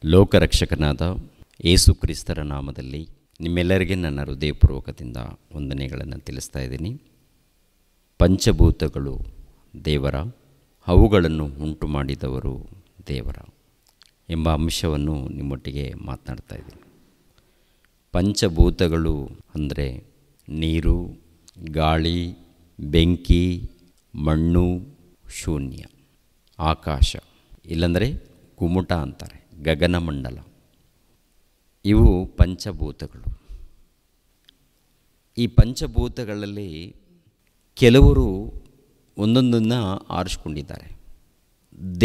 ಲೋಕರಕ್ಷಕನಾದ ಯೇಸು ಕ್ರಿಸ್ತರ ನಾಮದಲ್ಲಿ ನಿಮ್ಮೆಲ್ಲರಿಗೆ ನನ್ನ ಹೃದಯಪೂರ್ವಕದಿಂದ ವಂದನೆಗಳನ್ನು ತಿಳಿಸ್ತಾ ಇದ್ದೀನಿ. ಪಂಚಭೂತಗಳು ದೇವರ, ಅವುಗಳನ್ನು ಉಂಟು ಮಾಡಿದವರು ದೇವರ ಎಂಬ ಅಂಶವನ್ನು ನಿಮ್ಮೊಟ್ಟಿಗೆ ಮಾತನಾಡ್ತಾ ಇದ್ದೀನಿ. ಪಂಚಭೂತಗಳು ಅಂದರೆ ನೀರು, ಗಾಳಿ, ಬೆಂಕಿ, ಮಣ್ಣು, ಶೂನ್ಯ, ಆಕಾಶ, ಇಲ್ಲಂದರೆ ಕುಮುಟ ಅಂತಾರೆ, ಗಗನಮಂಡಲ. ಇವು ಪಂಚಭೂತಗಳು. ಈ ಪಂಚಭೂತಗಳಲ್ಲಿ ಕೆಲವರು ಒಂದೊಂದನ್ನು ಆರಿಸ್ಕೊಂಡಿದ್ದಾರೆ.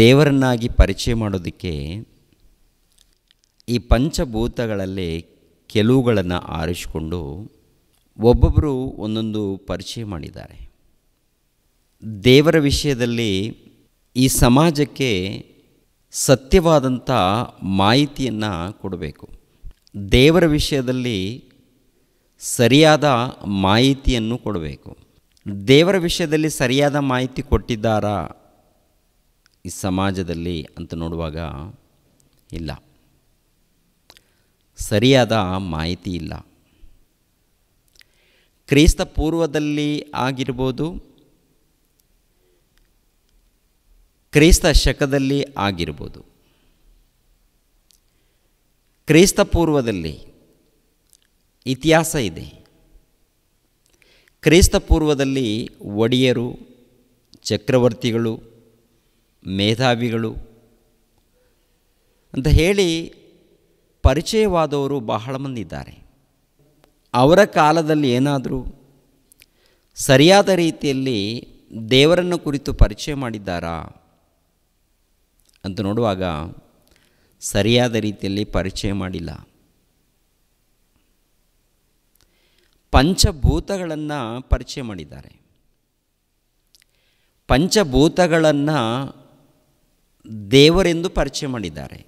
ದೇವರನ್ನಾಗಿ ಪರಿಚಯ ಮಾಡೋದಕ್ಕೆ ಈ ಪಂಚಭೂತಗಳಲ್ಲಿ ಕೆಲವುಗಳನ್ನು ಆರಿಸಿಕೊಂಡು ಒಬ್ಬೊಬ್ಬರು ಒಂದೊಂದು ಪರಿಚಯ ಮಾಡಿದ್ದಾರೆ. ದೇವರ ವಿಷಯದಲ್ಲಿ ಈ ಸಮಾಜಕ್ಕೆ ಸತ್ಯವಾದಂಥ ಮಾಹಿತಿಯನ್ನು ಕೊಡಬೇಕು. ದೇವರ ವಿಷಯದಲ್ಲಿ ಸರಿಯಾದ ಮಾಹಿತಿಯನ್ನು ಕೊಡಬೇಕು. ದೇವರ ವಿಷಯದಲ್ಲಿ ಸರಿಯಾದ ಮಾಹಿತಿ ಕೊಟ್ಟಿದ್ದಾರಾ ಈ ಸಮಾಜದಲ್ಲಿ ಅಂತ ನೋಡುವಾಗ ಇಲ್ಲ, ಸರಿಯಾದ ಮಾಹಿತಿ ಇಲ್ಲ. ಕ್ರಿಸ್ತ ಪೂರ್ವದಲ್ಲಿ ಆಗಿರ್ಬೋದು, ಕ್ರಿಸ್ತ ಶಕದಲ್ಲಿ ಆಗಿರ್ಬೋದು. ಕ್ರಿಸ್ತ ಪೂರ್ವದಲ್ಲಿ ಇತಿಹಾಸ ಇದೆ. ಕ್ರಿಸ್ತ ಪೂರ್ವದಲ್ಲಿ ಒಡೆಯರು, ಚಕ್ರವರ್ತಿಗಳು, ಮೇಧಾವಿಗಳು ಅಂತ ಹೇಳಿ ಪರಿಚಯವಾದವರು ಬಹಳ ಮಂದಿ ಇದ್ದಾರೆ. ಅವರ ಕಾಲದಲ್ಲಿ ಏನಾದರೂ ಸರಿಯಾದ ರೀತಿಯಲ್ಲಿ ದೇವರನ್ನು ಕುರಿತು ಪರಿಚಯ ಮಾಡಿದ್ದಾರಾ ಅಂತ ನೋಡುವಾಗ ಸರಿಯಾದ ರೀತಿಯಲ್ಲಿ ಪರಿಚಯ ಮಾಡಿಲ್ಲ. ಪಂಚಭೂತಗಳನ್ನು ಪರಿಚಯ ಮಾಡಿದ್ದಾರೆ. ಪಂಚಭೂತಗಳನ್ನು ದೇವರೆಂದು ಪರಿಚಯ ಮಾಡಿದ್ದಾರೆ.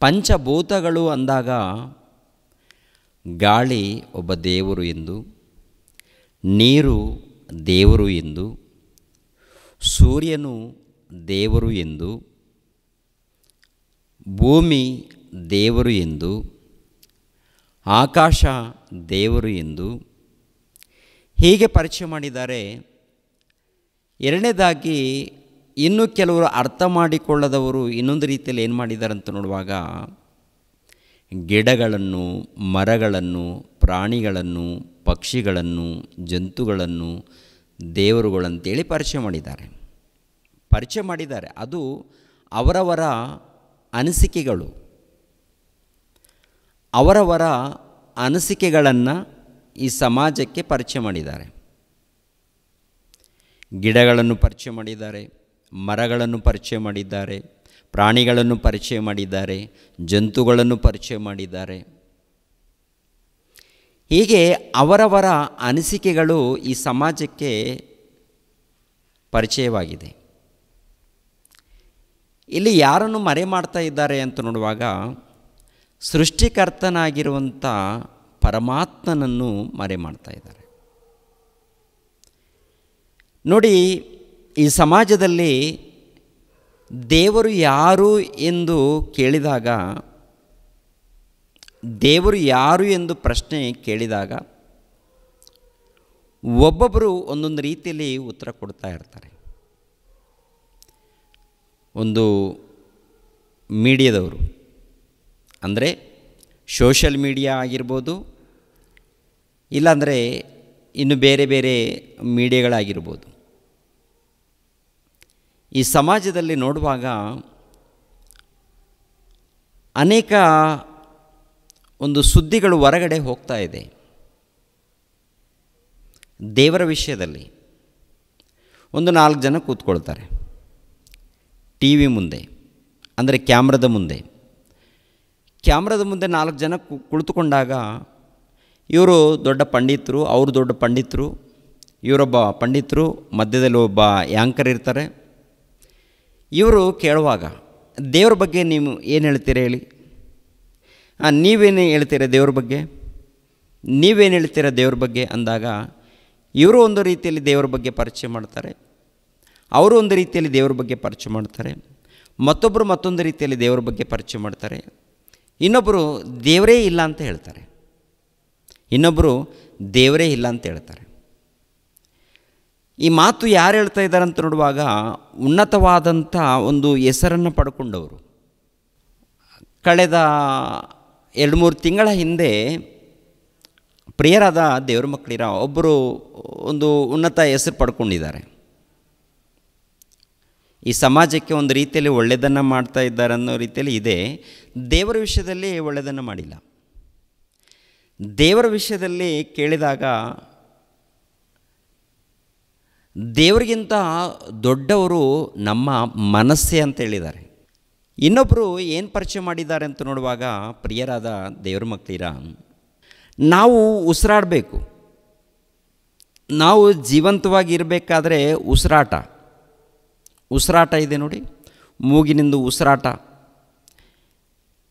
ಪಂಚಭೂತಗಳು ಅಂದಾಗ ಗಾಳಿ ಒಬ್ಬ ದೇವರು ಎಂದು, ನೀರು ದೇವರು ಎಂದು, ಸೂರ್ಯನು ದೇವರು ಎಂದು, ಭೂಮಿ ದೇವರು ಎಂದು, ಆಕಾಶ ದೇವರು ಎಂದು ಹೀಗೆ ಪರಿಚಯ ಮಾಡಿದ್ದಾರೆ. ಎರಡನೇದಾಗಿ ಇನ್ನು ಕೆಲವರು ಅರ್ಥ ಮಾಡಿಕೊಳ್ಳದವರು ಇನ್ನೊಂದು ರೀತಿಯಲ್ಲಿ ಏನು ಮಾಡಿದ್ದಾರೆ ಅಂತ ನೋಡುವಾಗ ಗಿಡಗಳನ್ನು, ಮರಗಳನ್ನು, ಪ್ರಾಣಿಗಳನ್ನು, ಪಕ್ಷಿಗಳನ್ನು, ಜಂತುಗಳನ್ನು ದೇವರುಗಳಂತೇಳಿ ಪರಿಚಯ ಮಾಡಿದ್ದಾರೆ. ಅದು ಅವರವರ ಅನಿಸಿಕೆಗಳು. ಅವರವರ ಅನಿಸಿಕೆಗಳನ್ನು ಈ ಸಮಾಜಕ್ಕೆ ಪರಿಚಯ ಮಾಡಿದ್ದಾರೆ. ಗಿಡಗಳನ್ನು ಪರಿಚಯ ಮಾಡಿದ್ದಾರೆ, ಮರಗಳನ್ನು ಪರಿಚಯ ಮಾಡಿದ್ದಾರೆ, ಪ್ರಾಣಿಗಳನ್ನು ಪರಿಚಯ ಮಾಡಿದ್ದಾರೆ, ಜಂತುಗಳನ್ನು ಪರಿಚಯ ಮಾಡಿದ್ದಾರೆ. ಹೀಗೆ ಅವರವರ ಅನಿಸಿಕೆಗಳು ಈ ಸಮಾಜಕ್ಕೆ ಪರಿಚಯವಾಗಿದೆ. ಇಲ್ಲಿ ಯಾರನ್ನು ಮರೆ ಮಾಡ್ತಾ ಇದ್ದಾರೆ ಅಂತ ನೋಡುವಾಗ ಸೃಷ್ಟಿಕರ್ತನಾಗಿರುವಂಥ ಪರಮಾತ್ಮನನ್ನು ಮರೆ ಮಾಡ್ತಾ ಇದ್ದಾರೆ. ನೋಡಿ, ಈ ಸಮಾಜದಲ್ಲಿ ದೇವರು ಯಾರು ಎಂದು ಕೇಳಿದಾಗ, ದೇವರು ಯಾರು ಎಂದು ಪ್ರಶ್ನೆ ಕೇಳಿದಾಗ ಒಬ್ಬೊಬ್ಬರು ಒಂದೊಂದು ರೀತಿಯಲ್ಲಿ ಉತ್ತರ ಕೊಡ್ತಾ ಇರ್ತಾರೆ. ಒಂದು ಮೀಡಿಯಾದವರು ಅಂದರೆ ಸೋಷಲ್ ಮೀಡಿಯಾ ಆಗಿರ್ಬೋದು, ಇಲ್ಲಾಂದರೆ ಇನ್ನು ಬೇರೆ ಬೇರೆ ಮೀಡಿಯಾಗಳಾಗಿರ್ಬೋದು. ಈ ಸಮಾಜದಲ್ಲಿ ನೋಡುವಾಗ ಅನೇಕ ಒಂದು ಸುದ್ದಿಗಳು ಹೊರಗಡೆ ಹೋಗ್ತಾ ಇದೆ. ದೇವರ ವಿಷಯದಲ್ಲಿ ಒಂದು 4 ಜನ ಕೂತ್ಕೊಳ್ತಾರೆ ಟಿ ವಿ ಮುಂದೆ, ಅಂದರೆ ಕ್ಯಾಮ್ರದ ಮುಂದೆ 4 ಜನ ಕುಳಿತುಕೊಂಡಾಗ ಇವರು ದೊಡ್ಡ ಪಂಡಿತರು, ಅವರು ದೊಡ್ಡ ಪಂಡಿತರು, ಇವರೊಬ್ಬ ಪಂಡಿತರು, ಮಧ್ಯದಲ್ಲಿ ಒಬ್ಬ ಆ್ಯಂಕರ್ ಇರ್ತಾರೆ. ಇವರು ಕೇಳುವಾಗ ದೇವ್ರ ಬಗ್ಗೆ ನೀವು ಏನು ಹೇಳ್ತೀರಾ ಹೇಳಿ, ನೀವೇನು ಹೇಳ್ತೀರಾ ದೇವ್ರ ಬಗ್ಗೆ, ನೀವೇನು ಹೇಳ್ತೀರಾ ದೇವ್ರ ಬಗ್ಗೆ ಅಂದಾಗ ಇವರು ಒಂದು ರೀತಿಯಲ್ಲಿ ದೇವರ ಬಗ್ಗೆ ಪರಿಚಯ ಮಾಡ್ತಾರೆ, ಅವರು ಒಂದು ರೀತಿಯಲ್ಲಿ ದೇವರ ಬಗ್ಗೆ ಪರಿಚಯ ಮಾಡ್ತಾರೆ. ಮತ್ತೊಬ್ಬರು ಮತ್ತೊಂದು ರೀತಿಯಲ್ಲಿ ದೇವರ ಬಗ್ಗೆ ಪರಿಚಯ ಮಾಡ್ತಾರೆ. ಇನ್ನೊಬ್ಬರು ದೇವರೇ ಇಲ್ಲ ಅಂತ ಹೇಳ್ತಾರೆ. ಈ ಮಾತು ಯಾರು ಹೇಳ್ತಾ ಇದ್ದಾರೆ ಅಂತ ನೋಡುವಾಗ ಉನ್ನತವಾದಂಥ ಒಂದು ಹೆಸರನ್ನು ಪಡ್ಕೊಂಡವರು. ಕಳೆದ 2-3 ತಿಂಗಳ ಹಿಂದೆ ಪ್ರಿಯರಾದ ದೇವರ ಮಕ್ಕಳಿರ ಒಬ್ಬರು ಒಂದು ಉನ್ನತ ಹೆಸರು ಪಡ್ಕೊಂಡಿದ್ದಾರೆ. ಈ ಸಮಾಜಕ್ಕೆ ಒಂದು ರೀತಿಯಲ್ಲಿ ಒಳ್ಳೆಯದನ್ನು ಮಾಡ್ತಾ ಇದ್ದಾರೆ ಅನ್ನೋ ರೀತಿಯಲ್ಲಿ ಇದೆ. ದೇವರ ವಿಷಯದಲ್ಲಿ ಒಳ್ಳೆಯದನ್ನು ಮಾಡಿಲ್ಲ. ದೇವರ ವಿಷಯದಲ್ಲಿ ಕೇಳಿದಾಗ ದೇವರಿಗಿಂತ ದೊಡ್ಡವರು ನಮ್ಮ ಮನಸ್ಸೇ ಅಂತ ಹೇಳಿದ್ದಾರೆ. ಇನ್ನೊಬ್ಬರು ಏನು ಪರಿಚಯ ಮಾಡಿದ್ದಾರೆ ಅಂತ ನೋಡುವಾಗ ಪ್ರಿಯರಾದ ದೇವರ ಮಕ್ಕಳಿರ, ನಾವು ಉಸಿರಾಡಬೇಕು. ನಾವು ಜೀವಂತವಾಗಿ ಇರಬೇಕಾದ್ರೆ ಉಸಿರಾಟ ಇದೆ ನೋಡಿ, ಮೂಗಿನಿಂದ ಉಸಿರಾಟ.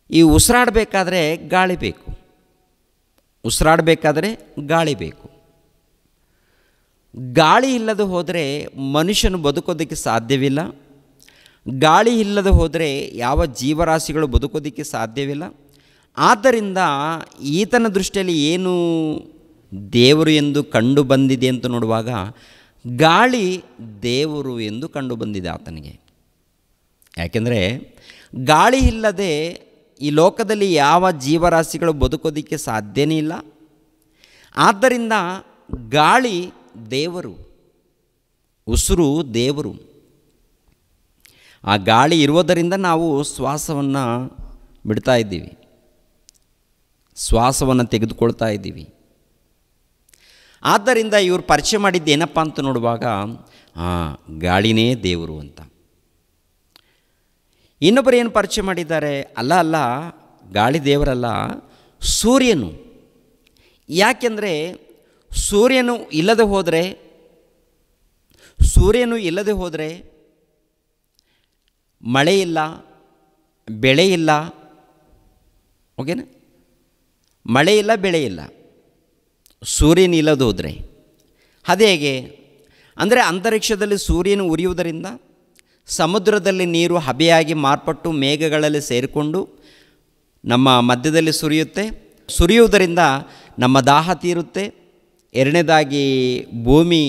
ಈ ಉಸಿರಾಡಬೇಕಾದ್ರೆ ಗಾಳಿ ಬೇಕು. ಗಾಳಿ ಇಲ್ಲದೆ ಹೋದರೆ ಮನುಷ್ಯನು ಬದುಕೋದಕ್ಕೆ ಸಾಧ್ಯವಿಲ್ಲ. ಗಾಳಿ ಇಲ್ಲದೆ ಹೋದರೆ ಯಾವ ಜೀವರಾಶಿಗಳು ಬದುಕೋದಕ್ಕೆ ಸಾಧ್ಯವಿಲ್ಲ. ಆದ್ದರಿಂದ ಈತನ ದೃಷ್ಟಿಯಲ್ಲಿ ಏನು ದೇವರು ಎಂದು ಕಂಡು ಬಂದಿದೆ ಅಂತ ನೋಡುವಾಗ ಗಾಳಿ ದೇವರು ಎಂದು ಕಂಡು ಬಂದಿದೆ ಆತನಿಗೆ. ಯಾಕೆಂದರೆ ಗಾಳಿ ಇಲ್ಲದೆ ಈ ಲೋಕದಲ್ಲಿ ಯಾವ ಜೀವರಾಶಿಗಳು ಬದುಕೋದಕ್ಕೆ ಸಾಧ್ಯನೇ ಇಲ್ಲ. ಆದ್ದರಿಂದ ಗಾಳಿ ದೇವರು, ಉಸಿರು ದೇವರು. ಆ ಗಾಳಿ ಇರುವುದರಿಂದ ನಾವು ಶ್ವಾಸವನ್ನು ಬಿಡ್ತಾ ಇದ್ದೀವಿ, ಶ್ವಾಸವನ್ನು ತೆಗೆದುಕೊಳ್ತಾ ಇದ್ದೀವಿ. ಆದ್ದರಿಂದ ಇವರು ಪರಿಚಯ ಮಾಡಿದ್ದು ಏನಪ್ಪ ಅಂತ ನೋಡುವಾಗ ಗಾಳಿನೇ ದೇವರು ಅಂತ. ಇನ್ನೊಬ್ಬರು ಏನು ಪರಿಚಯ ಮಾಡಿದ್ದಾರೆ, ಅಲ್ಲ ಗಾಳಿ ದೇವರಲ್ಲ, ಸೂರ್ಯನು. ಯಾಕೆಂದರೆ ಸೂರ್ಯನು ಇಲ್ಲದೆ ಹೋದರೆ ಮಳೆ ಇಲ್ಲ, ಬೆಳೆ ಇಲ್ಲ. ಓಕೆನಾ? ಮಳೆ ಇಲ್ಲ, ಬೆಳೆ ಇಲ್ಲ, ಸೂರ್ಯನ ಇಲ್ಲದೆ ಹೋದರೆ. ಅದೇ ಹೇಗೆ ಅಂದರೆ ಅಂತರಿಕ್ಷದಲ್ಲಿ ಸೂರ್ಯನು ಉರಿಯುವುದರಿಂದ ಸಮುದ್ರದಲ್ಲಿ ನೀರು ಹಬೆಯಾಗಿ ಮಾರ್ಪಟ್ಟು ಮೇಘಗಳಲ್ಲಿ ಸೇರಿಕೊಂಡು ನಮ್ಮ ಮಧ್ಯದಲ್ಲಿ ಸುರಿಯುವುದರಿಂದ ನಮ್ಮ ದಾಹ ತೀರುತ್ತೆ. ಎರಡನೇದಾಗಿ ಭೂಮಿ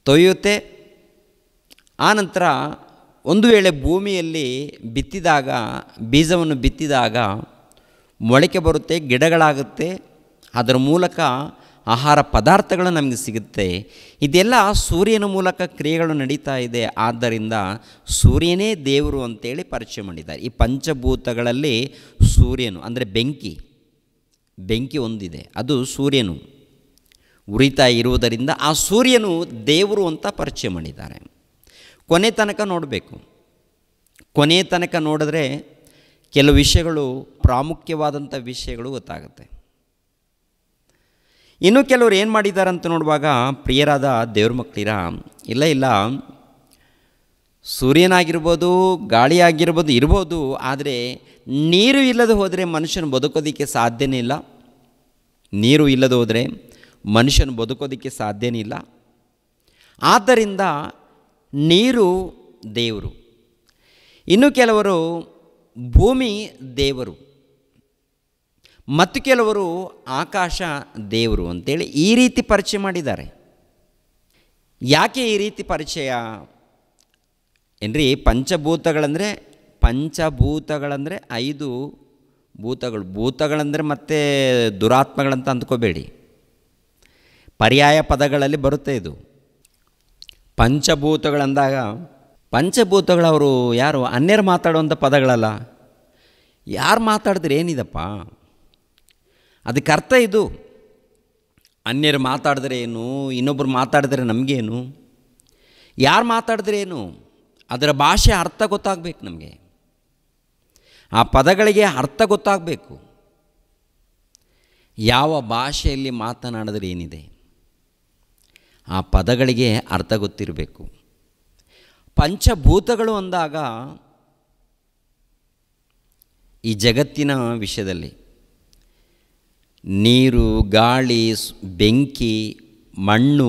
ತೊಯ್ಯುತ್ತೆ. ಆನಂತರ ಒಂದು ವೇಳೆ ಭೂಮಿಯಲ್ಲಿ ಬೀಜವನ್ನು ಬಿತ್ತಿದಾಗ ಮೊಳಕೆ ಬರುತ್ತೆ, ಗಿಡಗಳಾಗುತ್ತೆ. ಅದರ ಮೂಲಕ ಆಹಾರ ಪದಾರ್ಥಗಳು ನಮಗೆ ಸಿಗುತ್ತೆ. ಇದೆಲ್ಲ ಸೂರ್ಯನ ಮೂಲಕ ಕ್ರಿಯೆಗಳು ನಡೀತಾ ಇದೆ. ಆದ್ದರಿಂದ ಸೂರ್ಯನೇ ದೇವರು ಅಂತೇಳಿ ಪರಿಚಯ ಮಾಡಿದ್ದಾರೆ. ಈ ಪಂಚಭೂತಗಳಲ್ಲಿ ಸೂರ್ಯನು ಅಂದರೆ ಬೆಂಕಿ ಒಂದಿದೆ, ಅದು ಸೂರ್ಯನು ಉರಿತಾ ಇರುವುದರಿಂದ ಆ ಸೂರ್ಯನು ದೇವರು ಅಂತ ಪರಿಚಯ ಮಾಡಿದ್ದಾರೆ. ಕೊನೆ ತನಕ ನೋಡಿದ್ರೆ ಕೆಲವು ವಿಷಯಗಳು, ಪ್ರಾಮುಖ್ಯವಾದಂಥ ವಿಷಯಗಳು ಗೊತ್ತಾಗುತ್ತೆ. ಇನ್ನು ಕೆಲವರು ಏನು ಮಾಡಿದ್ದಾರೆ ಅಂತ ನೋಡುವಾಗ ಪ್ರಿಯರಾದ ದೇವ್ರ ಮಕ್ಕಳಿರ, ಇಲ್ಲ ಸೂರ್ಯನಾಗಿರ್ಬೋದು, ಗಾಳಿ ಇರ್ಬೋದು, ಆದರೆ ನೀರು ಇಲ್ಲದೆ ಹೋದರೆ ಮನುಷ್ಯನು ಬದುಕೋದಕ್ಕೆ ಸಾಧ್ಯನೇ ಇಲ್ಲ. ಆದ್ದರಿಂದ ನೀರು ದೇವರು. ಇನ್ನು ಕೆಲವರು ಭೂಮಿ ದೇವರು, ಮತ್ತು ಕೆಲವರು ಆಕಾಶ ದೇವರು ಅಂತೇಳಿ ಈ ರೀತಿ ಪರಿಚಯ ಮಾಡಿದ್ದಾರೆ. ಯಾಕೆ ಈ ರೀತಿ ಪರಿಚಯ ಏನ್ರಿ? ಪಂಚಭೂತಗಳಂದರೆ 5 ಭೂತಗಳಂದರೆ ಮತ್ತೆ ದುರಾತ್ಮಗಳಂತ ಅಂದ್ಕೋಬೇಡಿ, ಪರ್ಯಾಯ ಪದಗಳಲ್ಲಿ ಬರುತ್ತೆ ಇದು. ಪಂಚಭೂತಗಳಂದಾಗ ಪಂಚಭೂತಗಳವರು ಯಾರು? ಅನ್ಯರು ಮಾತಾಡುವಂಥ ಪದಗಳಲ್ಲ. ಯಾರು ಮಾತಾಡಿದ್ರೆ ಏನಿದಪ್ಪ? ಅದಕ್ಕೆ ಅರ್ಥ ಇದು. ಅನ್ಯರು ಮಾತಾಡಿದ್ರೆ ಏನು, ಇನ್ನೊಬ್ಬರು ಮಾತಾಡಿದ್ರೆ ನಮಗೇನು, ಯಾರು ಮಾತಾಡಿದ್ರೆ ಏನು, ಅದರ ಭಾಷೆ ಅರ್ಥ ಗೊತ್ತಾಗಬೇಕು ನಮಗೆ. ಆ ಪದಗಳಿಗೆ ಅರ್ಥ ಗೊತ್ತಾಗಬೇಕು. ಯಾವ ಭಾಷೆಯಲ್ಲಿ ಮಾತನಾಡಿದ್ರೆ ಏನಿದೆ, ಆ ಪದಗಳಿಗೆ ಅರ್ಥ ಗೊತ್ತಿರಬೇಕು. ಪಂಚಭೂತಗಳು ಅಂದಾಗ ಈ ಜಗತ್ತಿನ ವಿಷಯದಲ್ಲಿ ನೀರು, ಗಾಳಿ, ಬೆಂಕಿ, ಮಣ್ಣು,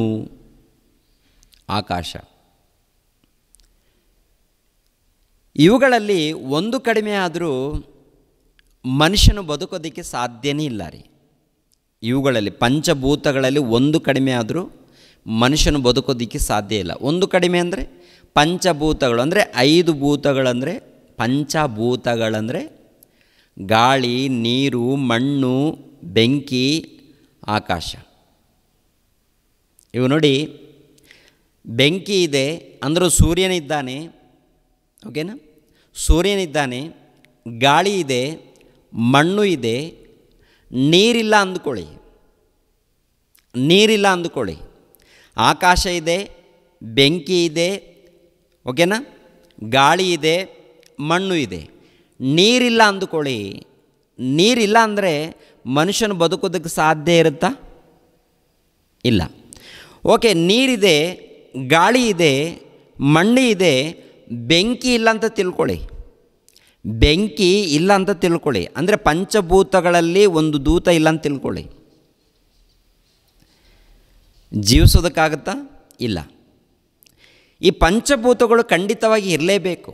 ಆಕಾಶ, ಇವುಗಳಲ್ಲಿ ಒಂದು ಕಡಿಮೆ ಆದರೂ ಮನುಷ್ಯನು ಬದುಕೋದಕ್ಕೆ ಸಾಧ್ಯನೇ ಇಲ್ಲ ರೀ. ಇವುಗಳಲ್ಲಿ ಪಂಚಭೂತಗಳಲ್ಲಿ ಒಂದು ಕಡಿಮೆ ಆದರೂ ಮನುಷ್ಯನು ಬದುಕೋದಕ್ಕೆ ಸಾಧ್ಯ ಇಲ್ಲ. ಒಂದು ಕಡಿಮೆ ಅಂದರೆ ಪಂಚಭೂತಗಳು ಅಂದರೆ 5 ಭೂತಗಳಂದರೆ ಪಂಚಭೂತಗಳಂದರೆ ಗಾಳಿ, ನೀರು, ಮಣ್ಣು, ಬೆಂಕಿ, ಆಕಾಶ. ಇವು ನೋಡಿ, ಬೆಂಕಿ ಇದೆ ಅಂದರೂ ಸೂರ್ಯನಿದ್ದಾನೆ, ಓಕೆನಾ? ಸೂರ್ಯನಿದ್ದಾನೆ, ಗಾಳಿ ಇದೆ, ಮಣ್ಣು ಇದೆ, ನೀರಿಲ್ಲ ಅಂದುಕೊಳ್ಳಿ, ನೀರಿಲ್ಲ ಅಂದುಕೊಳ್ಳಿ, ಆಕಾಶ ಇದೆ, ಬೆಂಕಿ ಇದೆ, ಓಕೆನಾ? ಗಾಳಿ ಇದೆ, ಮಣ್ಣು ಇದೆ, ನೀರಿಲ್ಲ ಅಂದುಕೊಳ್ಳಿ. ನೀರಿಲ್ಲ ಅಂದರೆ ಮನುಷ್ಯನು ಬದುಕೋದಕ್ಕೆ ಸಾಧ್ಯ ಇರುತ್ತಾ? ಇಲ್ಲ. ಓಕೆ, ನೀರಿದೆ, ಗಾಳಿ ಇದೆ, ಮಣ್ಣು ಇದೆ, ಬೆಂಕಿ ಇಲ್ಲ ಅಂತ ತಿಳ್ಕೊಳ್ಳಿ. ಬೆಂಕಿ ಇಲ್ಲ ಅಂತ ತಿಳ್ಕೊಳ್ಳಿ ಅಂದರೆ ಪಂಚಭೂತಗಳಲ್ಲಿ ಒಂದು ದೂತ ಇಲ್ಲ ಅಂತ ತಿಳ್ಕೊಳ್ಳಿ. ಜೀವಿಸೋದಕ್ಕಾಗತ್ತಾ? ಇಲ್ಲ. ಈ ಪಂಚಭೂತಗಳು ಖಂಡಿತವಾಗಿ ಇರಲೇಬೇಕು.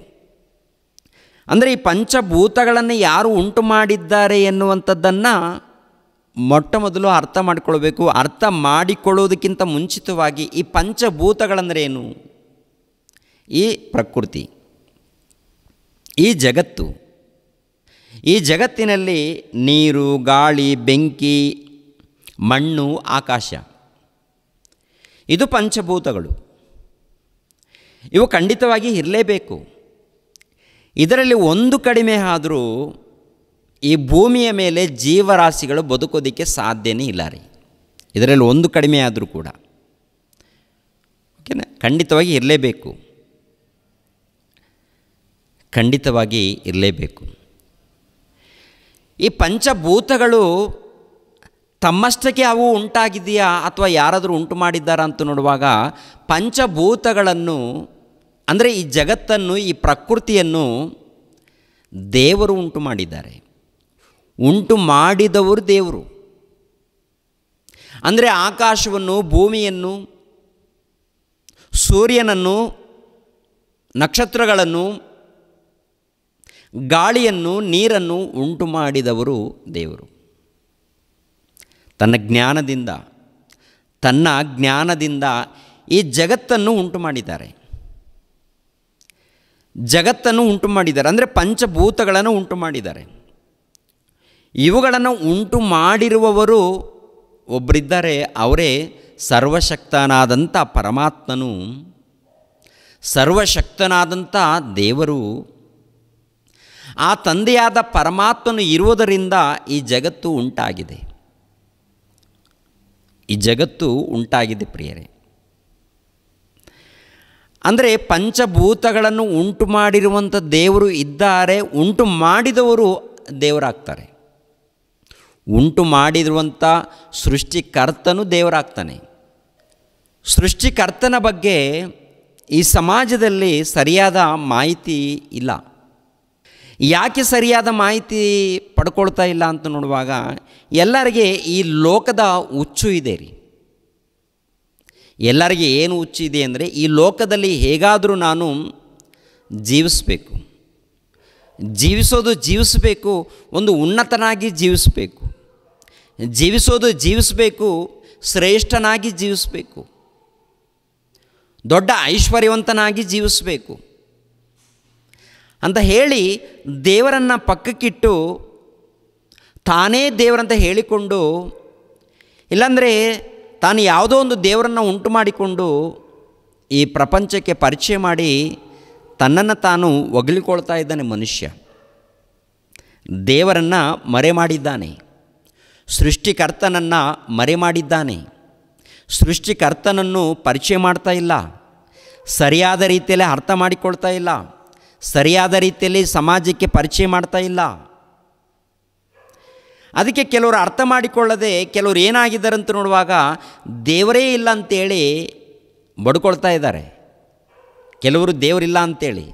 ಅಂದರೆ ಈ ಪಂಚಭೂತಗಳನ್ನು ಯಾರು ಉಂಟು ಮಾಡಿದ್ದಾರೆ ಎನ್ನುವಂಥದ್ದನ್ನು ಮೊಟ್ಟ ಮೊದಲು ಅರ್ಥ ಮಾಡಿಕೊಳ್ಬೇಕು. ಅರ್ಥ ಮಾಡಿಕೊಳ್ಳೋದಕ್ಕಿಂತ ಮುಂಚಿತವಾಗಿ ಈ ಪಂಚಭೂತಗಳಂದರೆ ಏನು? ಈ ಪ್ರಕೃತಿ, ಈ ಜಗತ್ತು, ಈ ಜಗತ್ತಿನಲ್ಲಿ ನೀರು, ಗಾಳಿ, ಬೆಂಕಿ, ಮಣ್ಣು, ಆಕಾಶ, ಇದು ಪಂಚಭೂತಗಳು. ಇವು ಖಂಡಿತವಾಗಿ ಇರಲೇಬೇಕು. ಇದರಲ್ಲಿ ಒಂದು ಕಡಿಮೆ ಆದರೂ ಈ ಭೂಮಿಯ ಮೇಲೆ ಜೀವರಾಶಿಗಳು ಬದುಕೋದಕ್ಕೆ ಸಾಧ್ಯನೇ ಇಲ್ಲ ರೀ. ಇದರಲ್ಲಿ ಒಂದು ಕಡಿಮೆ ಆದರೂ ಕೂಡ ಓಕೆನಾ, ಖಂಡಿತವಾಗಿ ಇರಲೇಬೇಕು, ಖಂಡಿತವಾಗಿ ಇರಲೇಬೇಕು. ಈ ಪಂಚಭೂತಗಳು ತಮ್ಮಷ್ಟಕ್ಕೆ ಅವು ಉಂಟಾಗಿದೆಯಾ ಅಥವಾ ಯಾರಾದರೂ ಉಂಟು ಮಾಡಿದ್ದಾರಾ ಅಂತ ನೋಡುವಾಗ ಪಂಚಭೂತಗಳನ್ನು ಅಂದರೆ ಈ ಜಗತ್ತನ್ನು, ಈ ಪ್ರಕೃತಿಯನ್ನು ದೇವರು ಉಂಟು ಮಾಡಿದ್ದಾರೆ. ಉಂಟು ಮಾಡಿದವರು ದೇವರು. ಅಂದರೆ ಆಕಾಶವನ್ನು, ಭೂಮಿಯನ್ನು, ಸೂರ್ಯನನ್ನು, ನಕ್ಷತ್ರಗಳನ್ನು, ಗಾಳಿಯನ್ನು, ನೀರನ್ನು ಉಂಟು ಮಾಡಿದವರು ದೇವರು. ತನ್ನ ಜ್ಞಾನದಿಂದ ಈ ಜಗತ್ತನ್ನು ಉಂಟು ಮಾಡಿದ್ದಾರೆ. ಜಗತ್ತನ್ನು ಉಂಟು ಮಾಡಿದ್ದಾರೆ ಅಂದರೆ ಪಂಚಭೂತಗಳನ್ನು ಉಂಟು ಮಾಡಿದ್ದಾರೆ. ಇವುಗಳನ್ನು ಉಂಟು ಮಾಡಿರುವವರು ಒಬ್ಬರಿದ್ದಾರೆ, ಅವರೇ ಸರ್ವಶಕ್ತನಾದಂಥ ಪರಮಾತ್ಮನು, ಸರ್ವಶಕ್ತನಾದಂಥ ದೇವರು. ಆ ತಂದೆಯಾದ ಪರಮಾತ್ಮನು ಇರುವುದರಿಂದ ಈ ಜಗತ್ತು ಉಂಟಾಗಿದೆ. ಈ ಜಗತ್ತು ಉಂಟಾಗಿದೆ ಪ್ರಿಯರೇ. ಅಂದರೆ ಪಂಚಭೂತಗಳನ್ನು ಉಂಟು ಮಾಡಿರುವಂಥ ದೇವರು ಇದ್ದಾರೆ, ಉಂಟು ಮಾಡಿದವರು ದೇವರಾಗ್ತಾರೆ. ಉಂಟು ಮಾಡಿರುವಂಥ ಸೃಷ್ಟಿಕರ್ತನು ದೇವರಾಗ್ತಾನೆ. ಸೃಷ್ಟಿಕರ್ತನ ಬಗ್ಗೆ ಈ ಸಮಾಜದಲ್ಲಿ ಸರಿಯಾದ ಮಾಹಿತಿ ಇಲ್ಲ. ಯಾಕೆ ಸರಿಯಾದ ಮಾಹಿತಿ ಪಡ್ಕೊಳ್ತಾ ಇಲ್ಲ ಅಂತ ನೋಡುವಾಗ ಎಲ್ಲರಿಗೆ ಈ ಲೋಕದ ಹುಚ್ಚು ಇದೆ ರೀ. ಎಲ್ಲರಿಗೆ ಏನು ಹುಚ್ಚು ಇದೆ ಅಂದರೆ ಈ ಲೋಕದಲ್ಲಿ ಹೇಗಾದರೂ ನಾನು ಜೀವಿಸಬೇಕು, ಜೀವಿಸಬೇಕು, ಒಂದು ಉನ್ನತನಾಗಿ ಜೀವಿಸಬೇಕು, ಜೀವಿಸಬೇಕು, ಶ್ರೇಷ್ಠನಾಗಿ ಜೀವಿಸಬೇಕು, ದೊಡ್ಡ ಐಶ್ವರ್ಯವಂತನಾಗಿ ಜೀವಿಸಬೇಕು ಅಂತ ಹೇಳಿ ದೇವರನ್ನು ಪಕ್ಕಕ್ಕಿಟ್ಟು ತಾನೇ ದೇವರಂತ ಹೇಳಿಕೊಂಡು, ಇಲ್ಲಾಂದರೆ ತಾನು ಯಾವುದೋ ಒಂದು ದೇವರನ್ನು ಉಂಟು ಮಾಡಿಕೊಂಡು ಈ ಪ್ರಪಂಚಕ್ಕೆ ಪರಿಚಯ ಮಾಡಿ ತನ್ನನ್ನು ತಾನು ಹೊಗಳಿಕೊಳ್ತಾ ಇದ್ದಾನೆ ಮನುಷ್ಯ. ದೇವರನ್ನು ಮರೆ ಮಾಡಿದ್ದಾನೆ, ಸೃಷ್ಟಿಕರ್ತನನ್ನು ಮರೆ ಮಾಡಿದ್ದಾನೆ. ಸೃಷ್ಟಿಕರ್ತನನ್ನು ಪರಿಚಯ ಮಾಡ್ತಾ ಇಲ್ಲ, ಸರಿಯಾದ ರೀತಿಯಲ್ಲಿ ಅರ್ಥ ಮಾಡಿಕೊಳ್ತಾ ಇಲ್ಲ, ಸರಿಯಾದ ರೀತಿಯಲ್ಲಿ ಸಮಾಜಕ್ಕೆ ಪರಿಚಯ ಮಾಡ್ತಾ ಇಲ್ಲ. ಅದಕ್ಕೆ ಕೆಲವರು ಅರ್ಥ ಮಾಡಿಕೊಳ್ಳದೆ ಕೆಲವರು ಏನಾಗಿದ್ದಾರೆ ಅಂತ ನೋಡುವಾಗ ದೇವರೇ ಇಲ್ಲ ಅಂತೇಳಿ ಬಡ್ಕೊಳ್ತಾ ಇದ್ದಾರೆ, ಕೆಲವರು ದೇವರಿಲ್ಲ ಅಂತೇಳಿ.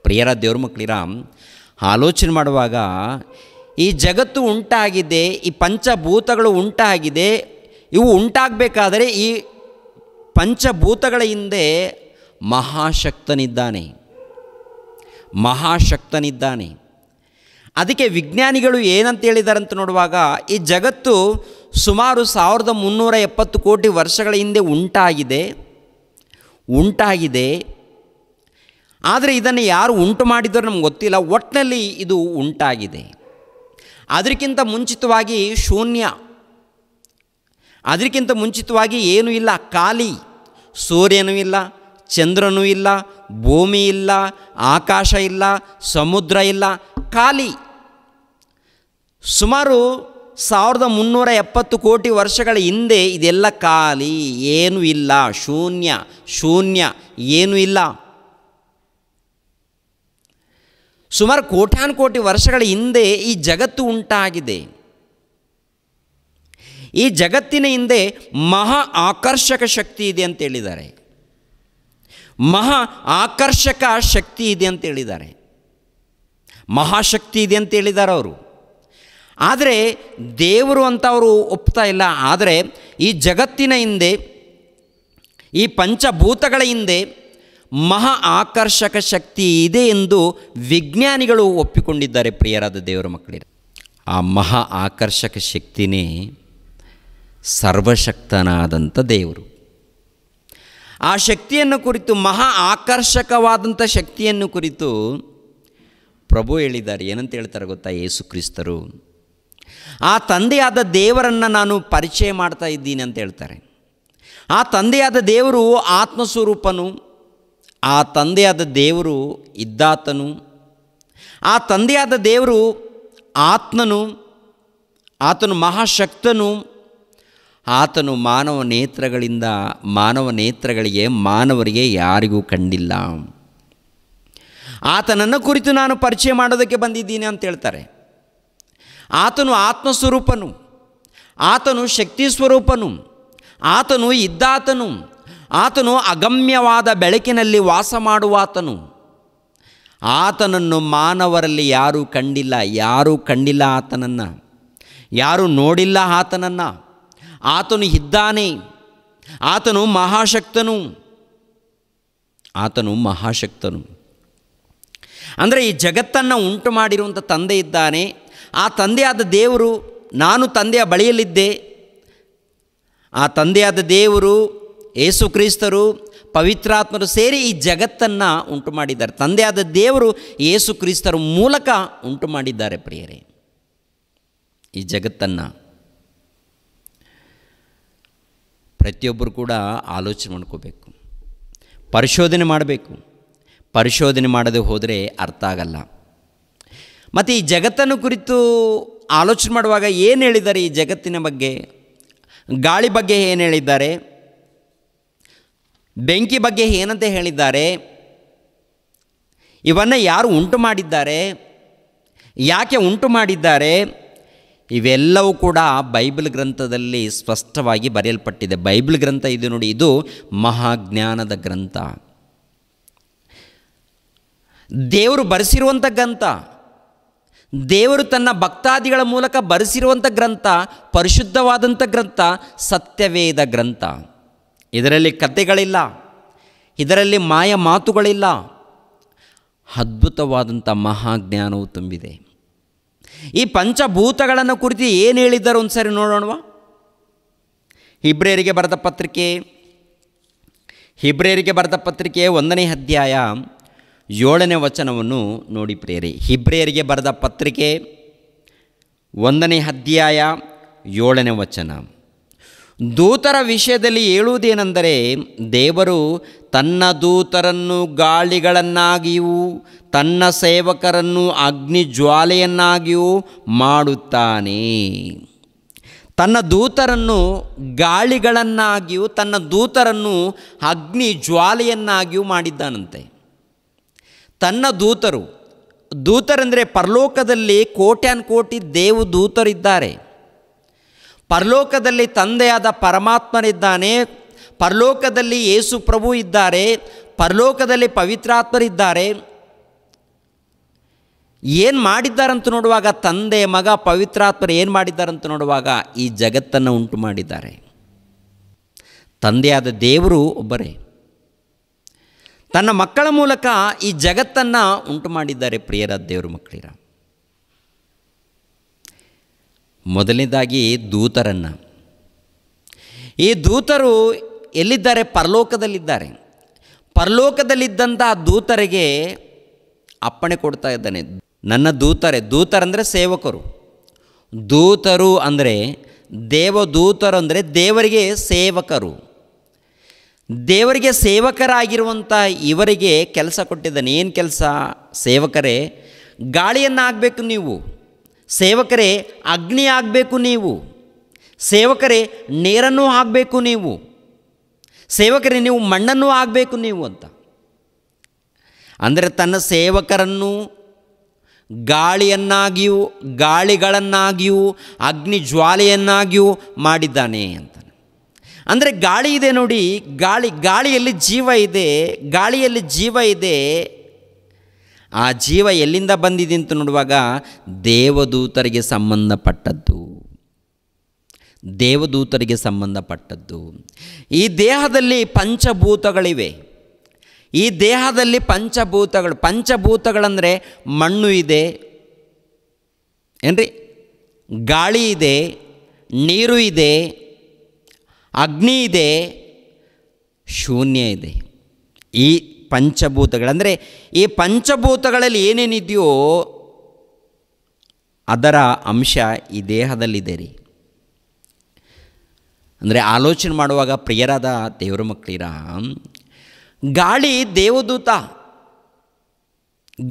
ಪ್ರಿಯರ ದೇವ್ರ ಮಕ್ಕಳಿರ, ಆಲೋಚನೆ ಮಾಡುವಾಗ ಈ ಜಗತ್ತು ಉಂಟಾಗಿದೆ, ಈ ಪಂಚಭೂತಗಳು ಉಂಟಾಗಿದೆ. ಇವು ಉಂಟಾಗಬೇಕಾದರೆ ಈ ಪಂಚಭೂತಗಳ ಹಿಂದೆ ಮಹಾಶಕ್ತನಿದ್ದಾನೆ. ಮಹಾಶಕ್ತನಿದ್ದಾನೆ. ಅದಕ್ಕೆ ವಿಜ್ಞಾನಿಗಳು ಏನಂತ ಹೇಳಿದಾರಂತ ನೋಡುವಾಗ, ಈ ಜಗತ್ತು ಸುಮಾರು 1370 ಕೋಟಿ ವರ್ಷಗಳ ಹಿಂದೆ ಉಂಟಾಗಿದೆ. ಆದರೆ ಇದನ್ನು ಯಾರು ಉಂಟು ಮಾಡಿದರೂ ನಮ್ಗೆ ಗೊತ್ತಿಲ್ಲ. ಒಟ್ಟಿನಲ್ಲಿ ಇದು ಉಂಟಾಗಿದೆ. ಅದಕ್ಕಿಂತ ಮುಂಚಿತವಾಗಿ ಶೂನ್ಯ, ಅದಕ್ಕಿಂತ ಮುಂಚಿತವಾಗಿ ಏನೂ ಇಲ್ಲ, ಖಾಲಿ. ಸೂರ್ಯನೂ ಇಲ್ಲ, ಚಂದ್ರನೂ ಇಲ್ಲ, ಭೂಮಿ ಇಲ್ಲ, ಆಕಾಶ ಇಲ್ಲ, ಸಮುದ್ರ ಇಲ್ಲ, ಖಾಲಿ. ಸುಮಾರು 1370 ಕೋಟಿ ವರ್ಷಗಳ ಹಿಂದೆ ಇದೆಲ್ಲ ಖಾಲಿ, ಏನೂ ಇಲ್ಲ, ಶೂನ್ಯ, ಏನೂ ಇಲ್ಲ. ಸುಮಾರು ಕೋಟ್ಯಾನು ಕೋಟಿ ವರ್ಷಗಳ ಹಿಂದೆ ಈ ಜಗತ್ತು ಉಂಟಾಗಿದೆ. ಈ ಜಗತ್ತಿನ ಹಿಂದೆ ಮಹಾ ಆಕರ್ಷಕ ಶಕ್ತಿ ಇದೆ ಅಂತ ಹೇಳಿದ್ದಾರೆ. ಮಹಾ ಆಕರ್ಷಕ ಶಕ್ತಿ ಇದೆ ಅಂತ ಹೇಳಿದ್ದಾರೆ. ಮಹಾಶಕ್ತಿ ಇದೆ ಅಂತ ಹೇಳಿದ್ದಾರೆ ಅವರು. ಆದರೆ ದೇವರು ಅಂತ ಅವರು ಒಪ್ತಾ ಇಲ್ಲ. ಆದರೆ ಈ ಜಗತ್ತಿನ ಹಿಂದೆ, ಈ ಪಂಚಭೂತಗಳ ಹಿಂದೆ ಮಹಾ ಆಕರ್ಷಕ ಶಕ್ತಿ ಇದೆ ಎಂದು ವಿಜ್ಞಾನಿಗಳು ಒಪ್ಪಿಕೊಂಡಿದ್ದಾರೆ. ಪ್ರಿಯರಾದ ದೇವರ ಮಕ್ಕಳಿಗೆ, ಆ ಮಹಾ ಆಕರ್ಷಕ ಶಕ್ತಿನೇ ಸರ್ವಶಕ್ತನಾದಂಥ ದೇವರು. ಆ ಶಕ್ತಿಯನ್ನು ಕುರಿತು, ಮಹಾ ಆಕರ್ಷಕವಾದಂಥ ಶಕ್ತಿಯನ್ನು ಕುರಿತು ಪ್ರಭು ಹೇಳಿದ್ದಾರೆ. ಏನಂತ ಹೇಳ್ತಾರೆ ಗೊತ್ತಾ? ಯೇಸು ಕ್ರಿಸ್ತರು ಆ ತಂದೆಯಾದ ದೇವರನ್ನು ನಾನು ಪರಿಚಯ ಮಾಡ್ತಾ ಇದ್ದೀನಿ ಅಂತ ಹೇಳ್ತಾರೆ. ಆ ತಂದೆಯಾದ ದೇವರು ಆತ್ಮಸ್ವರೂಪನು, ಆ ತಂದೆಯಾದ ದೇವರು ಇದ್ದಾತನು, ಆ ತಂದೆಯಾದ ದೇವರು ಆತ್ಮನು, ಆತನು ಮಹಾಶಕ್ತನು, ಆತನು ಮಾನವ ನೇತ್ರಗಳಿಗೆ ಮಾನವರಿಗೆ ಯಾರಿಗೂ ಕಂಡಿಲ್ಲ. ಆತನನ್ನು ಕುರಿತು ನಾನು ಪರಿಚಯ ಮಾಡೋದಕ್ಕೆ ಬಂದಿದ್ದೀನಿ ಅಂತ ಹೇಳ್ತಾರೆ. ಆತನು ಆತ್ಮಸ್ವರೂಪನು, ಆತನು ಶಕ್ತಿ ಸ್ವರೂಪನು, ಆತನು ಇದ್ದಾತನು, ಆತನು ಅಗಮ್ಯವಾದ ಬೆಳಕಿನಲ್ಲಿ ವಾಸ ಮಾಡುವಾತನು. ಆತನನ್ನು ಮಾನವರಲ್ಲಿ ಯಾರೂ ಕಂಡಿಲ್ಲ ಆತನನ್ನು, ಯಾರೂ ನೋಡಿಲ್ಲ ಆತನನ್ನು. ಆತನು ಇದ್ದಾನೆ, ಆತನು ಮಹಾಶಕ್ತನು. ಅಂದರೆ ಈ ಜಗತ್ತನ್ನು ಉಂಟು ಮಾಡಿರುವಂಥ ತಂದೆ ಇದ್ದಾನೆ. ಆ ತಂದೆಯಾದ ದೇವರು, ನಾನು ತಂದೆಯ ಬಳಿಯಲ್ಲಿದ್ದೆ. ಆ ತಂದೆಯಾದ ದೇವರು, ಯೇಸು ಕ್ರಿಸ್ತರು, ಪವಿತ್ರಾತ್ಮರು ಸೇರಿ ಈ ಜಗತ್ತನ್ನು ಉಂಟು ಮಾಡಿದ್ದಾರೆ. ತಂದೆಯಾದ ದೇವರು ಯೇಸು ಕ್ರಿಸ್ತರ ಮೂಲಕ ಉಂಟು ಮಾಡಿದ್ದಾರೆ. ಪ್ರಿಯರೇ, ಈ ಜಗತ್ತನ್ನು ಪ್ರತಿಯೊಬ್ಬರು ಕೂಡ ಆಲೋಚನೆ ಮಾಡ್ಕೋಬೇಕು, ಪರಿಶೋಧನೆ ಮಾಡಬೇಕು. ಪರಿಶೋಧನೆ ಮಾಡದೆ ಹೋದರೆ ಅರ್ಥ ಆಗಲ್ಲ. ಮತ್ತು ಈ ಜಗತ್ತನ್ನು ಕುರಿತು ಆಲೋಚನೆ ಮಾಡುವಾಗ ಏನು ಹೇಳಿದ್ದಾರೆ? ಈ ಜಗತ್ತಿನ ಬಗ್ಗೆ, ಗಾಳಿ ಬಗ್ಗೆ ಏನು ಹೇಳಿದ್ದಾರೆ? ಬೆಂಕಿ ಬಗ್ಗೆ ಏನಂತ ಹೇಳಿದ್ದಾರೆ? ಇವನ್ನು ಯಾರು ಉಂಟು ಮಾಡಿದ್ದಾರೆ? ಯಾಕೆ ಉಂಟು ಮಾಡಿದ್ದಾರೆ? ಇವೆಲ್ಲವೂ ಕೂಡ ಬೈಬಲ್ ಗ್ರಂಥದಲ್ಲಿ ಸ್ಪಷ್ಟವಾಗಿ ಬರೆಯಲ್ಪಟ್ಟಿದೆ. ಬೈಬಲ್ ಗ್ರಂಥ ಇದು ನೋಡಿ, ಇದು ಮಹಾಜ್ಞಾನದ ಗ್ರಂಥ. ದೇವರು ಬರೆಸಿರುವಂಥ ಗ್ರಂಥ, ದೇವರು ತನ್ನ ಭಕ್ತಾದಿಗಳ ಮೂಲಕ ಬರೆಸಿರುವಂಥ ಗ್ರಂಥ, ಪರಿಶುದ್ಧವಾದಂಥ ಗ್ರಂಥ, ಸತ್ಯವೇದ ಗ್ರಂಥ. ಇದರಲ್ಲಿ ಕಥೆಗಳಿಲ್ಲ, ಇದರಲ್ಲಿ ಮಾಯ ಮಾತುಗಳಿಲ್ಲ. ಅದ್ಭುತವಾದಂಥ ಮಹಾಜ್ಞಾನವು ತುಂಬಿದೆ. ಈ ಪಂಚಭೂತಗಳನ್ನು ಕುರಿತು ಏನು ಹೇಳಿದ್ದಾರೆ ಒಂದು ಸರಿ ನೋಡೋಣವಾ? ಹಿಬ್ರಿಯರಿಗೆ ಬರೆದ ಪತ್ರಿಕೆ 1ನೇ ಅಧ್ಯಾಯ 7ನೇ ವಚನವನ್ನು ನೋಡಿ ಪ್ರಿಯರೇ. ಹಿಬ್ರಿಯರಿಗೆ ಬರೆದ ಪತ್ರಿಕೆ 1ನೇ ಅಧ್ಯಾಯ 7ನೇ ವಚನ. ದೂತರ ವಿಷಯದಲ್ಲಿ ಹೇಳುವುದೇನೆಂದರೆ, ದೇವರು ತನ್ನ ದೂತರನ್ನು ಗಾಳಿಗಳನ್ನಾಗಿಯೂ ತನ್ನ ಸೇವಕರನ್ನು ಅಗ್ನಿ ಜ್ವಾಲೆಯನ್ನಾಗಿಯೂ ಮಾಡುತ್ತಾನೆ. ತನ್ನ ದೂತರನ್ನು ಗಾಳಿಗಳನ್ನಾಗಿಯೂ ತನ್ನ ದೂತರನ್ನು ಅಗ್ನಿ ಜ್ವಾಲೆಯನ್ನಾಗಿಯೂ ಮಾಡಿದ್ದಾನಂತೆ. ತನ್ನ ದೂತರೆಂದರೆ ಪರಲೋಕದಲ್ಲಿ ಕೋಟ್ಯಾನು ಕೋಟಿ ದೇವದೂತರಿದ್ದಾರೆ. ಪರಲೋಕದಲ್ಲಿ ತಂದೆಯಾದ ಪರಮಾತ್ಮನಿದ್ದಾನೆ, ಪರಲೋಕದಲ್ಲಿ ಯೇಸು ಪ್ರಭು ಇದ್ದಾರೆ, ಪರಲೋಕದಲ್ಲಿ ಪವಿತ್ರಾತ್ಮರಿದ್ದಾರೆ. ಏನು ಮಾಡಿದ್ದಾರಂತ ನೋಡುವಾಗ, ತಂದೆ, ಮಗ, ಪವಿತ್ರಾತ್ಮರು ಏನು ಮಾಡಿದ್ದಾರಂತ ನೋಡುವಾಗ ಈ ಜಗತ್ತನ್ನು ಉಂಟು ಮಾಡಿದ್ದಾರೆ. ತಂದೆಯಾದ ದೇವರು ಒಬ್ಬರೇ, ತನ್ನ ಮಕ್ಕಳ ಮೂಲಕ ಈ ಜಗತ್ತನ್ನು ಉಂಟು ಮಾಡಿದ್ದಾರೆ. ಪ್ರಿಯರ ದೇವರ ಮಕ್ಕಳಿರ, ಮೊದಲನೇದಾಗಿ ದೂತರನ್ನು. ಈ ದೂತರು ಎಲ್ಲಿದ್ದಾರೆ? ಪರಲೋಕದಲ್ಲಿದ್ದಾರೆ. ಪರಲೋಕದಲ್ಲಿದ್ದಂಥ ದೂತರಿಗೆ ಅಪ್ಪಣೆ ಕೊಡ್ತಾ ಇದ್ದಾನೆ. ನನ್ನ ದೂತರಂದರೆ ಸೇವಕರು. ದೂತರು ಅಂದರೆ ದೇವದೂತರು ಅಂದರೆ ದೇವರಿಗೆ ಸೇವಕರು. ದೇವರಿಗೆ ಸೇವಕರಾಗಿರುವಂಥ ಇವರಿಗೆ ಕೆಲಸ ಕೊಟ್ಟಿದ್ದಾನೆ. ಏನು ಕೆಲಸ? ಸೇವಕರೇ ಗಾಳಿಯನ್ನು ಆಗಬೇಕು ನೀವು, ಸೇವಕರೇ ಅಗ್ನಿ ಆಗಬೇಕು ನೀವು, ಸೇವಕರೇ ನೀರನ್ನು ಆಗಬೇಕು ನೀವು, ಸೇವಕರೇ ನೀವು ಮಣ್ಣನ್ನು ಆಗಬೇಕು ನೀವು ಅಂತ. ಅಂದರೆ ತನ್ನ ಸೇವಕರನ್ನು ಗಾಳಿಗಳನ್ನಾಗಿಯೂ ಅಗ್ನಿ ಜ್ವಾಲೆಯನ್ನಾಗಿಯೂ ಮಾಡಿದ್ದಾನೆ ಅಂತ. ಅಂದರೆ ಗಾಳಿ ಇದೆ ನೋಡಿ, ಗಾಳಿಯಲ್ಲಿ ಜೀವ ಇದೆ. ಗಾಳಿಯಲ್ಲಿ ಜೀವ ಇದೆ. ಆ ಜೀವ ಎಲ್ಲಿಂದ ಬಂದಿದೆ ಅಂತ ನೋಡುವಾಗ ದೇವದೂತರಿಗೆ ಸಂಬಂಧಪಟ್ಟದ್ದು. ದೇವದೂತರಿಗೆ ಸಂಬಂಧಪಟ್ಟದ್ದು. ಈ ದೇಹದಲ್ಲಿ ಪಂಚಭೂತಗಳಿವೆ. ಈ ದೇಹದಲ್ಲಿ ಪಂಚಭೂತಗಳಂದರೆ ಮಣ್ಣು ಇದೆ ಏನ್ರಿ, ಗಾಳಿ ಇದೆ, ನೀರು ಇದೆ, ಅಗ್ನಿ ಇದೆ, ಶೂನ್ಯ ಇದೆ. ಈ ಪಂಚಭೂತಗಳಂದರೆ ಈ ಪಂಚಭೂತಗಳಲ್ಲಿ ಏನೇನಿದೆಯೋ ಅದರ ಅಂಶ ಈ ದೇಹದಲ್ಲಿದೆ ರೀ. ಅಂದರೆ ಆಲೋಚನೆ ಮಾಡುವಾಗ ಪ್ರಿಯರಾದ ದೇವರ ಮಕ್ಕಳಿರ, ಗಾಳಿ ದೇವದೂತ.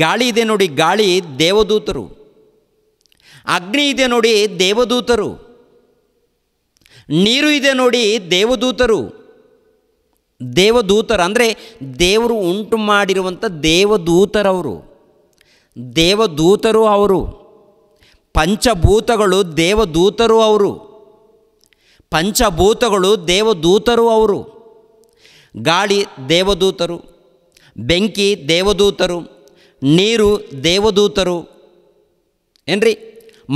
ಗಾಳಿ ಇದೆ ನೋಡಿ, ಗಾಳಿ ದೇವದೂತರು. ಅಗ್ನಿ ಇದೆ ನೋಡಿ, ದೇವದೂತರು. ನೀರು ಇದೆ ನೋಡಿ, ದೇವದೂತರು. ಅಂದರೆ ದೇವರು ಉಂಟು ಮಾಡಿರುವಂಥ ದೇವದೂತರು ಅವರು. ಪಂಚಭೂತಗಳು ದೇವದೂತರು ಅವರು. ಗಾಳಿ ದೇವದೂತರು, ಬೆಂಕಿ ದೇವದೂತರು, ನೀರು ದೇವದೂತರು ಏನ್ರಿ,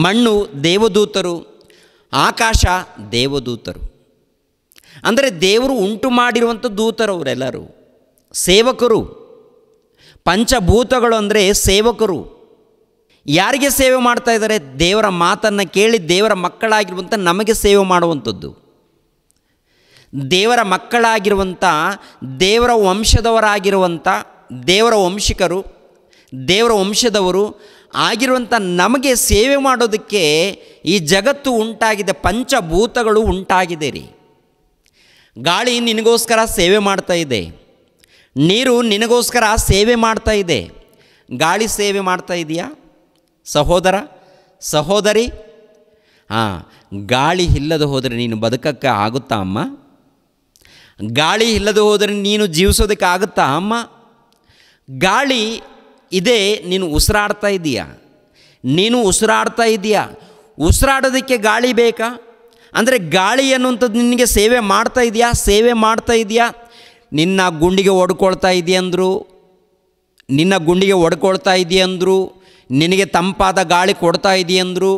ಮಣ್ಣು ದೇವದೂತರು, ಆಕಾಶ ದೇವದೂತರು. ಅಂದರೆ ದೇವರು ಉಂಟು ಮಾಡಿರುವಂಥ ದೂತರವರೆಲ್ಲರೂ ಸೇವಕರು. ಪಂಚಭೂತಗಳು ಅಂದರೆ ಸೇವಕರು. ಯಾರಿಗೆ ಸೇವೆ ಮಾಡ್ತಾ ಇದ್ದಾರೆ? ದೇವರ ಮಾತನ್ನು ಕೇಳಿ ದೇವರ ಮಕ್ಕಳಾಗಿರುವಂಥ ನಮಗೆ ಸೇವೆ ಮಾಡುವಂಥದ್ದು. ದೇವರ ಮಕ್ಕಳಾಗಿರುವಂಥ, ದೇವರ ವಂಶದವರಾಗಿರುವಂಥ, ದೇವರ ವಂಶಿಕರು, ದೇವರ ವಂಶದವರು ಆಗಿರುವಂಥ ನಮಗೆ ಸೇವೆ ಮಾಡೋದಕ್ಕೆ ಈ ಜಗತ್ತು ಉಂಟಾಗಿದೆ. ಪಂಚಭೂತಗಳು ಉಂಟಾಗಿದೆ ರೀ. ಗಾಳಿ ನಿನಗೋಸ್ಕರ ಸೇವೆ ಮಾಡ್ತಾ ಇದೆ. ನೀರು ನಿನಗೋಸ್ಕರ ಸೇವೆ ಮಾಡ್ತಾ ಇದೆ. ಗಾಳಿ ಸೇವೆ ಮಾಡ್ತಾ ಇದೆಯಾ ಸಹೋದರ, ಸಹೋದರಿ? ಗಾಳಿ ಇಲ್ಲದೆ ಹೋದರೆ ನೀನು ಬದುಕಕ್ಕೆ ಆಗುತ್ತಾ ಅಮ್ಮ? ಗಾಳಿ ಇಲ್ಲದೆ ಹೋದರೆ ನೀನು ಜೀವಿಸೋದಕ್ಕೆ ಆಗುತ್ತಾ ಅಮ್ಮ? ಗಾಳಿ ಇದೆ, ನೀನು ಉಸಿರಾಡ್ತಾ ಇದೆಯಾ? ಉಸಿರಾಡೋದಕ್ಕೆ ಗಾಳಿ ಬೇಕಾ? ಅಂದರೆ ಗಾಳಿ ಅನ್ನುವಂಥದ್ದು ನಿನಗೆ ಸೇವೆ ಮಾಡ್ತಾ ಇದೆಯಾ? ನಿನ್ನ ಗುಂಡಿಗೆ ಹೊಡ್ಕೊಳ್ತಾ ಇದೆಯಂದ್ರು, ನಿನಗೆ ತಂಪಾದ ಗಾಳಿ ಕೊಡ್ತಾ ಇದೆಯಂದ್ರು.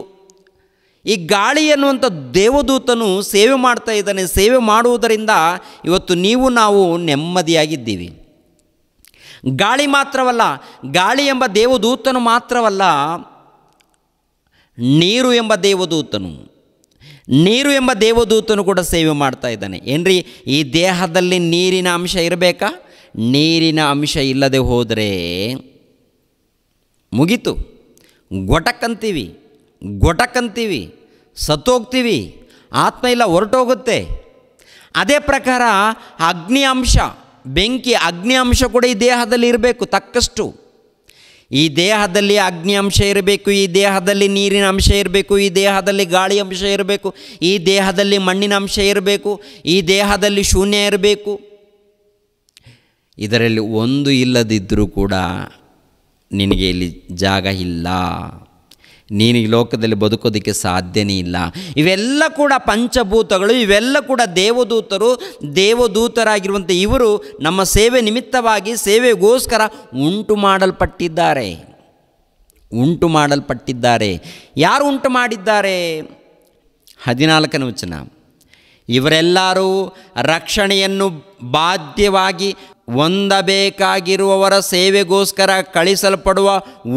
ಈ ಗಾಳಿ ಅನ್ನುವಂಥ ದೇವದೂತನು ಸೇವೆ ಮಾಡ್ತಾ ಇದ್ದಾನೆ. ಸೇವೆ ಮಾಡುವುದರಿಂದ ಇವತ್ತು ನಾವು ನೆಮ್ಮದಿಯಾಗಿದ್ದೀವಿ. ಗಾಳಿ ಮಾತ್ರವಲ್ಲ, ಗಾಳಿ ಎಂಬ ದೇವದೂತನು ಮಾತ್ರವಲ್ಲ, ನೀರು ಎಂಬ ದೇವದೂತನು ಕೂಡ ಸೇವೆ ಮಾಡ್ತಾ ಇದ್ದಾನೆ. ಏನ್ರಿ, ಈ ದೇಹದಲ್ಲಿ ನೀರಿನ ಅಂಶ ಇರಬೇಕಾ? ನೀರಿನ ಅಂಶ ಇಲ್ಲದೆ ಹೋದರೆ ಮುಗೀತು. ಗೊಟಕ್ಕಂತೀವಿ, ಸತ್ತೋಗ್ತೀವಿ, ಆತ್ಮ ಇಲ್ಲ, ಹೊರಟೋಗುತ್ತೆ. ಅದೇ ಪ್ರಕಾರ ಅಗ್ನಿ ಅಂಶ, ಅಗ್ನಿ ಅಂಶ ಕೂಡ ಈ ದೇಹದಲ್ಲಿ ಇರಬೇಕು ತಕ್ಕಷ್ಟು. ಈ ದೇಹದಲ್ಲಿ ಅಗ್ನಿ ಅಂಶ ಇರಬೇಕು, ಈ ದೇಹದಲ್ಲಿ ನೀರಿನ ಅಂಶ ಇರಬೇಕು, ಈ ದೇಹದಲ್ಲಿ ಗಾಳಿ ಅಂಶ ಇರಬೇಕು, ಈ ದೇಹದಲ್ಲಿ ಮಣ್ಣಿನ ಅಂಶ ಇರಬೇಕು, ಈ ದೇಹದಲ್ಲಿ ಶೂನ್ಯ ಇರಬೇಕು. ಇದರಲ್ಲಿ ಒಂದು ಇಲ್ಲದಿದ್ದರೂ ಕೂಡ ನಿನಗೆ ಇಲ್ಲಿ ಜಾಗ ಇಲ್ಲ. ನೀನು ಈ ಲೋಕದಲ್ಲಿ ಬದುಕೋದಕ್ಕೆ ಸಾಧ್ಯನೇ ಇಲ್ಲ. ಇವೆಲ್ಲ ಕೂಡ ಪಂಚಭೂತಗಳು, ಇವೆಲ್ಲ ಕೂಡ ದೇವದೂತರಾಗಿರುವಂಥ ಇವರು ನಮ್ಮ ಸೇವೆ ನಿಮಿತ್ತವಾಗಿ, ಸೇವೆಗೋಸ್ಕರ ಉಂಟು ಮಾಡಲ್ಪಟ್ಟಿದ್ದಾರೆ. ಯಾರು ಉಂಟು ಮಾಡಿದ್ದಾರೆ? 14ನೇ ವಚನ. ಇವರೆಲ್ಲರೂ ರಕ್ಷಣೆಯನ್ನು ಬಾಧ್ಯವಾಗಿ ಹೊಂದಬೇಕಾಗಿರುವವರ ಸೇವೆಗೋಸ್ಕರ ಕಳಿಸಲ್ಪಡುವ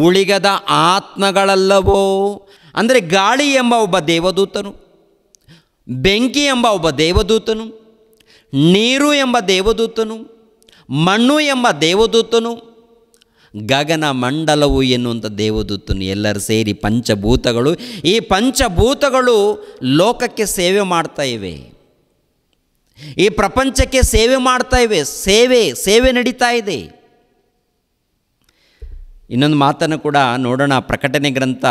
ಉಳಿಗದ ಆತ್ಮಗಳಲ್ಲವೋ? ಅಂದರೆ ಗಾಳಿ ಎಂಬ ಒಬ್ಬ ದೇವದೂತನು, ಬೆಂಕಿ ಎಂಬ ಒಬ್ಬ ದೇವದೂತನು, ನೀರು ಎಂಬ ದೇವದೂತನು, ಮಣ್ಣು ಎಂಬ ದೇವದೂತನು, ಗಗನ ಮಂಡಲವು ಎನ್ನುವಂಥ ದೇವದೂತನು ಎಲ್ಲರೂ ಸೇರಿ ಪಂಚಭೂತಗಳು. ಈ ಪಂಚಭೂತಗಳು ಲೋಕಕ್ಕೆ ಸೇವೆ ಮಾಡ್ತಾ ಇವೆ, ಈ ಪ್ರಪಂಚಕ್ಕೆ ಸೇವೆ ಮಾಡ್ತಾ ಇವೆ, ಸೇವೆ ನಡೀತಾ ಇದೆ. ಇನ್ನೊಂದು ಮಾತನ್ನು ಕೂಡ ನೋಡೋಣ. ಪ್ರಕಟಣೆ ಗ್ರಂಥ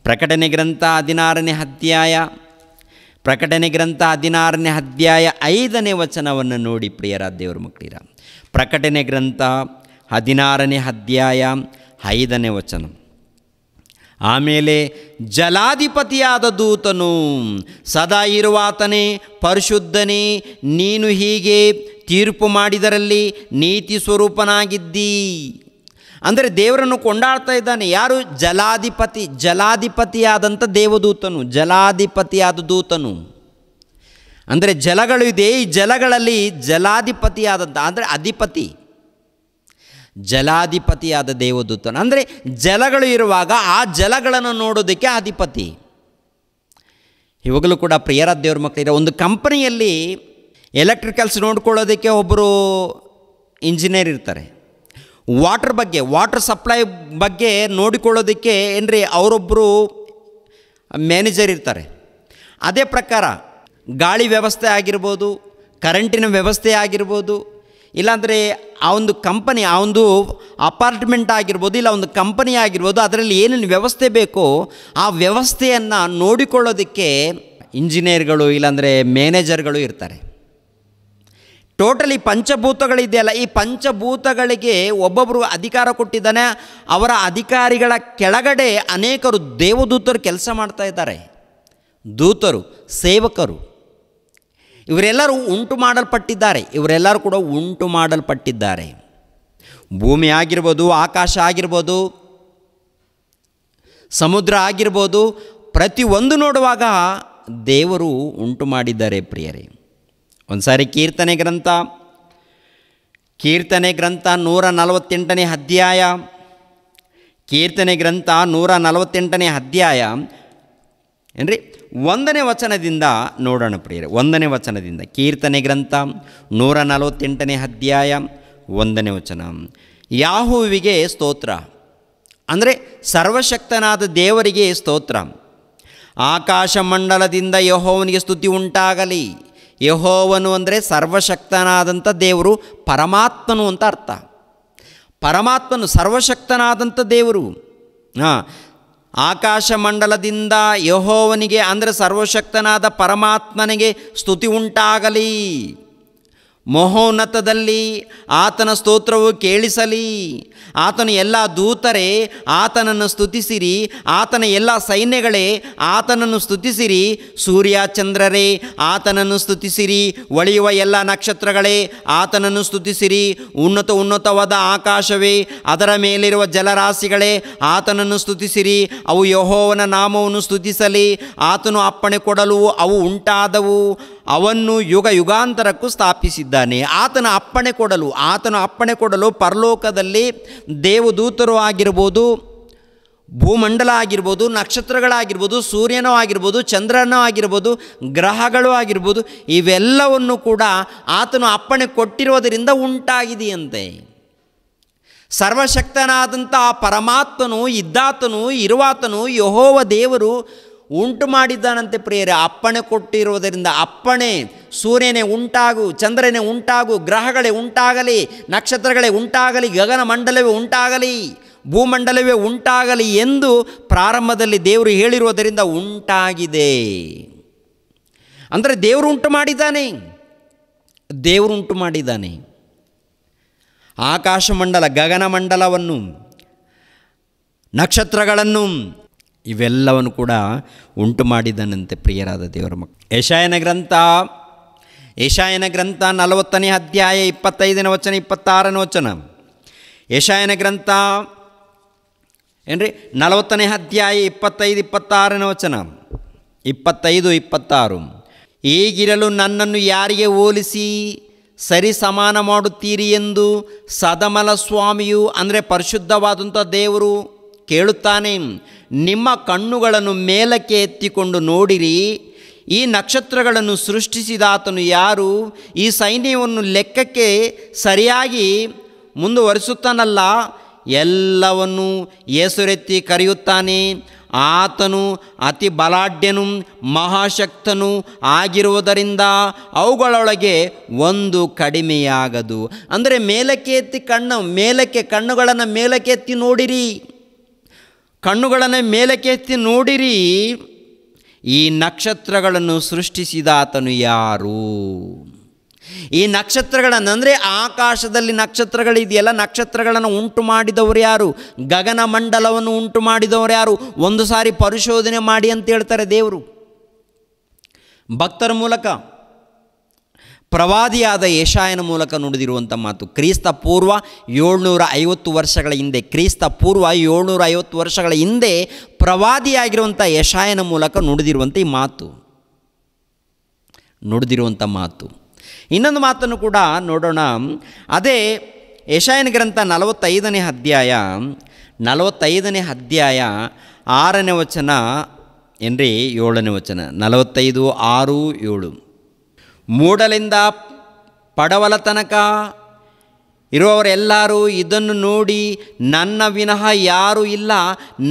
16ನೇ ಅಧ್ಯಾಯ, ಪ್ರಕಟಣೆ ಗ್ರಂಥ 16ನೇ ಅಧ್ಯಾಯ 5ನೇ ವಚನವನ್ನು ನೋಡಿ ಪ್ರಿಯರ ದೇವರ ಮಕ್ಕಳಿರ. ಪ್ರಕಟಣೆ ಗ್ರಂಥ 16ನೇ ಅಧ್ಯಾಯ 5ನೇ ವಚನ. ಆಮೇಲೆ ಜಲಾಧಿಪತಿಯಾದ ದೂತನು, ಸದಾ ಇರುವಾತನೇ, ಪರಿಶುದ್ಧನೇ, ನೀನು ಹೀಗೆ ತೀರ್ಪು ಮಾಡಿದರಲ್ಲಿ ನೀತಿ ಸ್ವರೂಪನಾಗಿದ್ದೀ. ಅಂದರೆ ದೇವರನ್ನು ಕೊಂಡಾಡ್ತಾ ಇದ್ದಾನೆ. ಯಾರು? ಜಲಾಧಿಪತಿಯಾದಂಥ ದೇವದೂತನು, ಜಲಾಧಿಪತಿಯಾದ ದೂತನು. ಅಂದರೆ ಜಲಗಳು ಇದೆ, ಈ ಜಲಗಳಲ್ಲಿ ಜಲಾಧಿಪತಿಯಾದಂಥ ಅಂದರೆ ಅಧಿಪತಿ, ಜಲಾಧಿಪತಿಯಾದ ದೇವದೂತನು. ಅಂದರೆ ಜಲಗಳು ಇರುವಾಗ ಆ ಜಲಗಳನ್ನು ನೋಡೋದಕ್ಕೆ ಅಧಿಪತಿ. ಇವಾಗಲೂ ಕೂಡ ಪ್ರಿಯರ ದೇವ್ರ ಮಕ್ಕಳಿರೋ ಒಂದು ಕಂಪನಿಯಲ್ಲಿ ಎಲೆಕ್ಟ್ರಿಕಲ್ಸ್ ನೋಡ್ಕೊಳ್ಳೋದಕ್ಕೆ ಒಬ್ಬರು ಇಂಜಿನಿಯರ್ ಇರ್ತಾರೆ. ವಾಟರ್ ಸಪ್ಲೈ ಬಗ್ಗೆ ನೋಡಿಕೊಳ್ಳೋದಕ್ಕೆ ಏನ್ರಿ ಅವರೊಬ್ಬರು ಮ್ಯಾನೇಜರ್ ಇರ್ತಾರೆ. ಅದೇ ಪ್ರಕಾರ ಗಾಳಿ ವ್ಯವಸ್ಥೆ ಆಗಿರ್ಬೋದು, ಕರೆಂಟಿನ ವ್ಯವಸ್ಥೆ ಆಗಿರ್ಬೋದು, ಇಲ್ಲಾಂದರೆ ಆ ಒಂದು ಕಂಪನಿ, ಆ ಒಂದು ಅಪಾರ್ಟ್ಮೆಂಟ್ ಆಗಿರ್ಬೋದು, ಇಲ್ಲ ಒಂದು ಕಂಪನಿ ಆಗಿರ್ಬೋದು, ಅದರಲ್ಲಿ ಏನೇನು ವ್ಯವಸ್ಥೆ ಬೇಕೋ ಆ ವ್ಯವಸ್ಥೆಯನ್ನು ನೋಡಿಕೊಳ್ಳೋದಕ್ಕೆ ಇಂಜಿನಿಯರ್ಗಳು ಇಲ್ಲಾಂದರೆ ಮ್ಯಾನೇಜರ್ಗಳು ಇರ್ತಾರೆ. ಟೋಟಲಿ ಪಂಚಭೂತಗಳಿದೆಯಲ್ಲ, ಈ ಪಂಚಭೂತಗಳಿಗೆ ಒಬ್ಬೊಬ್ಬರು ಅಧಿಕಾರ ಕೊಟ್ಟಿದ್ದಾನೆ. ಅವರ ಅಧಿಕಾರಿಗಳ ಕೆಳಗಡೆ ಅನೇಕರು ದೇವದೂತರು ಕೆಲಸ ಮಾಡ್ತಾ ಇದ್ದಾರೆ. ದೂತರು, ಸೇವಕರು, ಇವರೆಲ್ಲರೂ ಇವರೆಲ್ಲರೂ ಕೂಡ ಉಂಟು ಮಾಡಲ್ಪಟ್ಟಿದ್ದಾರೆ. ಭೂಮಿ ಆಗಿರ್ಬೋದು, ಆಕಾಶ ಆಗಿರ್ಬೋದು, ಸಮುದ್ರ ಆಗಿರ್ಬೋದು, ಪ್ರತಿಯೊಂದು ನೋಡುವಾಗ ದೇವರು ಉಂಟು ಮಾಡಿದ್ದಾರೆ ಪ್ರಿಯರೇ. ಒಂದು ಸಾರಿ ಕೀರ್ತನೆ ಗ್ರಂಥ 148ನೇ ಅಧ್ಯಾಯ, ಕೀರ್ತನೆ ಗ್ರಂಥ 148ನೇ ಅಧ್ಯಾಯ ಏನ್ರಿ 1ನೇ ವಚನದಿಂದ ನೋಡೋಣ ಪ್ರಿಯರೇ. 1ನೇ ವಚನದಿಂದ ಕೀರ್ತನೆ ಗ್ರಂಥ 148ನೇ ಅಧ್ಯಾಯ 1ನೇ ವಚನ. ಯಾಹೋವಿಗೆ ಸ್ತೋತ್ರ, ಅಂದರೆ ಸರ್ವಶಕ್ತನಾದ ದೇವರಿಗೆ ಸ್ತೋತ್ರ. ಆಕಾಶ ಮಂಡಲದಿಂದ ಯೆಹೋವನಿಗೆ ಸ್ತುತಿ ಉಂಟಾಗಲಿ. ಯೆಹೋವನು ಅಂದರೆ ಸರ್ವಶಕ್ತನಾದಂಥ ದೇವರು, ಪರಮಾತ್ಮನು ಅಂತ ಅರ್ಥ. ಪರಮಾತ್ಮನು ಸರ್ವಶಕ್ತನಾದಂಥ ದೇವರು. ಆಕಾಶ ಮಂಡಲದಿಂದ ಯೆಹೋವನಿಗೆ ಅಂದರೆ ಸರ್ವಶಕ್ತನಾದ ಪರಮಾತ್ಮನಿಗೆ ಸ್ತುತಿ ಉಂಟಾಗಲಿ. ಮಹೋನ್ನತದಲ್ಲಿ ಆತನ ಸ್ತೋತ್ರವು ಕೇಳಿಸಲಿ. ಆತನು ಎಲ್ಲ ದೂತರೇ ಆತನನ್ನು ಸ್ತುತಿಸಿರಿ. ಆತನ ಎಲ್ಲ ಸೈನ್ಯಗಳೇ ಆತನನ್ನು ಸ್ತುತಿಸಿರಿ. ಸೂರ್ಯ ಚಂದ್ರರೇ ಆತನನ್ನು ಸ್ತುತಿಸಿರಿ. ಒಳೆಯುವ ಎಲ್ಲ ನಕ್ಷತ್ರಗಳೇ ಆತನನ್ನು ಸ್ತುತಿಸಿರಿ. ಉನ್ನತವಾದ ಆಕಾಶವೇ, ಅದರ ಮೇಲಿರುವ ಜಲರಾಶಿಗಳೇ ಆತನನ್ನು ಸ್ತುತಿಸಿರಿ. ಅವು ಯೆಹೋವನ ನಾಮವನ್ನು ಸ್ತುತಿಸಲಿ. ಆತನು ಅಪ್ಪಣೆ ಕೊಡಲು ಅವು ಉಂಟಾದವು. ಅವನ್ನು ಯುಗಾಂತರಕ್ಕೂ ಸ್ಥಾಪಿಸಿದ್ದಾನೆ. ಆತನ ಅಪ್ಪಣೆ ಕೊಡಲು ಪರಲೋಕದಲ್ಲಿ ದೇವದೂತರು ಆಗಿರ್ಬೋದು, ಭೂಮಂಡಲ ಆಗಿರ್ಬೋದು, ನಕ್ಷತ್ರಗಳಾಗಿರ್ಬೋದು, ಸೂರ್ಯನೂ ಆಗಿರ್ಬೋದು, ಚಂದ್ರನೂ ಆಗಿರ್ಬೋದು, ಗ್ರಹಗಳು ಆಗಿರ್ಬೋದು, ಇವೆಲ್ಲವನ್ನು ಕೂಡ ಆತನು ಅಪ್ಪಣೆ ಕೊಟ್ಟಿರೋದರಿಂದ ಉಂಟಾಗಿದೆಯಂತೆ. ಸರ್ವಶಕ್ತನಾದಂಥ ಪರಮಾತ್ಮನು, ಇದ್ದಾತನು, ಇರುವಾತನು, ಯೆಹೋವ ದೇವರು ಉಂಟು ಮಾಡಿದ್ದಾನಂತೆ ಪ್ರಿಯರೇ. ಅಪ್ಪಣೆ ಕೊಟ್ಟಿರುವುದರಿಂದ, ಅಪ್ಪಣೆ, ಸೂರ್ಯನೇ ಉಂಟಾಗು, ಚಂದ್ರನೇ ಉಂಟಾಗು, ಗ್ರಹಗಳೇ ಉಂಟಾಗಲಿ, ನಕ್ಷತ್ರಗಳೇ ಉಂಟಾಗಲಿ, ಗಗನ ಮಂಡಲವೇ ಉಂಟಾಗಲಿ, ಭೂಮಂಡಲವೇ ಉಂಟಾಗಲಿ ಎಂದು ಪ್ರಾರಂಭದಲ್ಲಿ ದೇವರು ಹೇಳಿರುವುದರಿಂದ ಉಂಟಾಗಿದೆ. ಅಂದರೆ ದೇವರು ಉಂಟು ಮಾಡಿದ್ದಾನೆ. ಆಕಾಶ ಮಂಡಲ, ಗಗನ ಮಂಡಲವನ್ನು, ನಕ್ಷತ್ರಗಳನ್ನು ಇವೆಲ್ಲವನ್ನು ಕೂಡ ಉಂಟು ಮಾಡಿದನಂತೆ ಪ್ರಿಯರಾದ ದೇವರ ಮಕ್ಕಳು. ಯೆಶಾಯನ ಗ್ರಂಥ 40ನೇ ಅಧ್ಯಾಯ 25ನೇ ವಚನ 26ನೇ ವಚನ. ಯೆಶಾಯನ ಗ್ರಂಥ 40ನೇ ಅಧ್ಯಾಯ 25, 26ನೇ ವಚನ, 25, 26. ಹೀಗಿರಲು ನನ್ನನ್ನು ಯಾರಿಗೆ ಹೋಲಿಸಿ ಸರಿ ಸಮಾನ ಮಾಡುತ್ತೀರಿ ಎಂದು ಸದಮಲ ಸ್ವಾಮಿಯು ಅಂದರೆ ಪರಿಶುದ್ಧವಾದಂಥ ದೇವರು ಕೇಳುತ್ತಾನೆ. ನಿಮ್ಮ ಕಣ್ಣುಗಳನ್ನು ಮೇಲಕ್ಕೆ ಎತ್ತಿಕೊಂಡು ನೋಡಿರಿ, ಈ ನಕ್ಷತ್ರಗಳನ್ನು ಸೃಷ್ಟಿಸಿದಾತನು ಯಾರು? ಈ ಸೈನ್ಯವನ್ನು ಲೆಕ್ಕಕ್ಕೆ ಸರಿಯಾಗಿ ಮುಂದುವರಿಸುತ್ತಾನಲ್ಲ, ಎಲ್ಲವನ್ನು ಹೆಸರೆತ್ತಿ ಕರೆಯುತ್ತಾನೆ. ಆತನು ಅತಿ ಬಲಾಢ್ಯನು ಮಹಾಶಕ್ತನು ಆಗಿರುವುದರಿಂದ ಅವುಗಳೊಳಗೆ ಒಂದು ಕಡಿಮೆಯಾಗದು. ಅಂದರೆ ಮೇಲಕ್ಕೆ ಕಣ್ಣುಗಳನ್ನು ಮೇಲಕ್ಕೆ ಎತ್ತಿ ನೋಡಿರಿ, ಕಣ್ಣುಗಳನ್ನು ಮೇಲಕ್ಕೆ ಎತ್ತಿ ನೋಡಿರಿ, ಈ ನಕ್ಷತ್ರಗಳನ್ನು ಸೃಷ್ಟಿಸಿದಾತನು ಯಾರು? ಈ ನಕ್ಷತ್ರಗಳನ್ನು ಅಂದರೆ ಆಕಾಶದಲ್ಲಿ ನಕ್ಷತ್ರಗಳಿದೆಯಲ್ಲ, ನಕ್ಷತ್ರಗಳನ್ನು ಉಂಟು ಮಾಡಿದವರು ಯಾರು? ಗಗನ ಮಂಡಲವನ್ನು ಉಂಟು ಮಾಡಿದವರು ಯಾರು? ಒಂದು ಸಾರಿ ಪರಿಶೋಧನೆ ಮಾಡಿ ಅಂತ ಹೇಳ್ತಾರೆ ದೇವರು ಭಕ್ತರ ಮೂಲಕ, ಪ್ರವಾದಿಯಾದ ಯೆಶಾಯನ ಮೂಲಕ ನುಡಿದಿರುವಂಥ ಮಾತು. ಕ್ರಿಸ್ತ ಪೂರ್ವ 750 ವರ್ಷಗಳ ಹಿಂದೆ, ಕ್ರಿಸ್ತ ಪೂರ್ವ 750 ವರ್ಷಗಳ ಹಿಂದೆ ಪ್ರವಾದಿಯಾಗಿರುವಂಥ ಯೆಶಾಯನ ಮೂಲಕ ನುಡಿದಿರುವಂಥ ಈ ಮಾತು. ಇನ್ನೊಂದು ಮಾತನ್ನು ಕೂಡ ನೋಡೋಣ. ಅದೇ ಯೆಶಾಯನ ಗ್ರಂಥ 45ನೇ ಅಧ್ಯಾಯ 6ನೇ ವಚನ ಏನ್ರಿ 7ನೇ ವಚನ, 45 6 7. ಮೂಡಲಿಂದ ಪಡವಲ ತನಕ ಇರುವವರೆಲ್ಲರೂ ಇದನ್ನು ನೋಡಿ ನನ್ನ ವಿನಃ ಯಾರೂ ಇಲ್ಲ,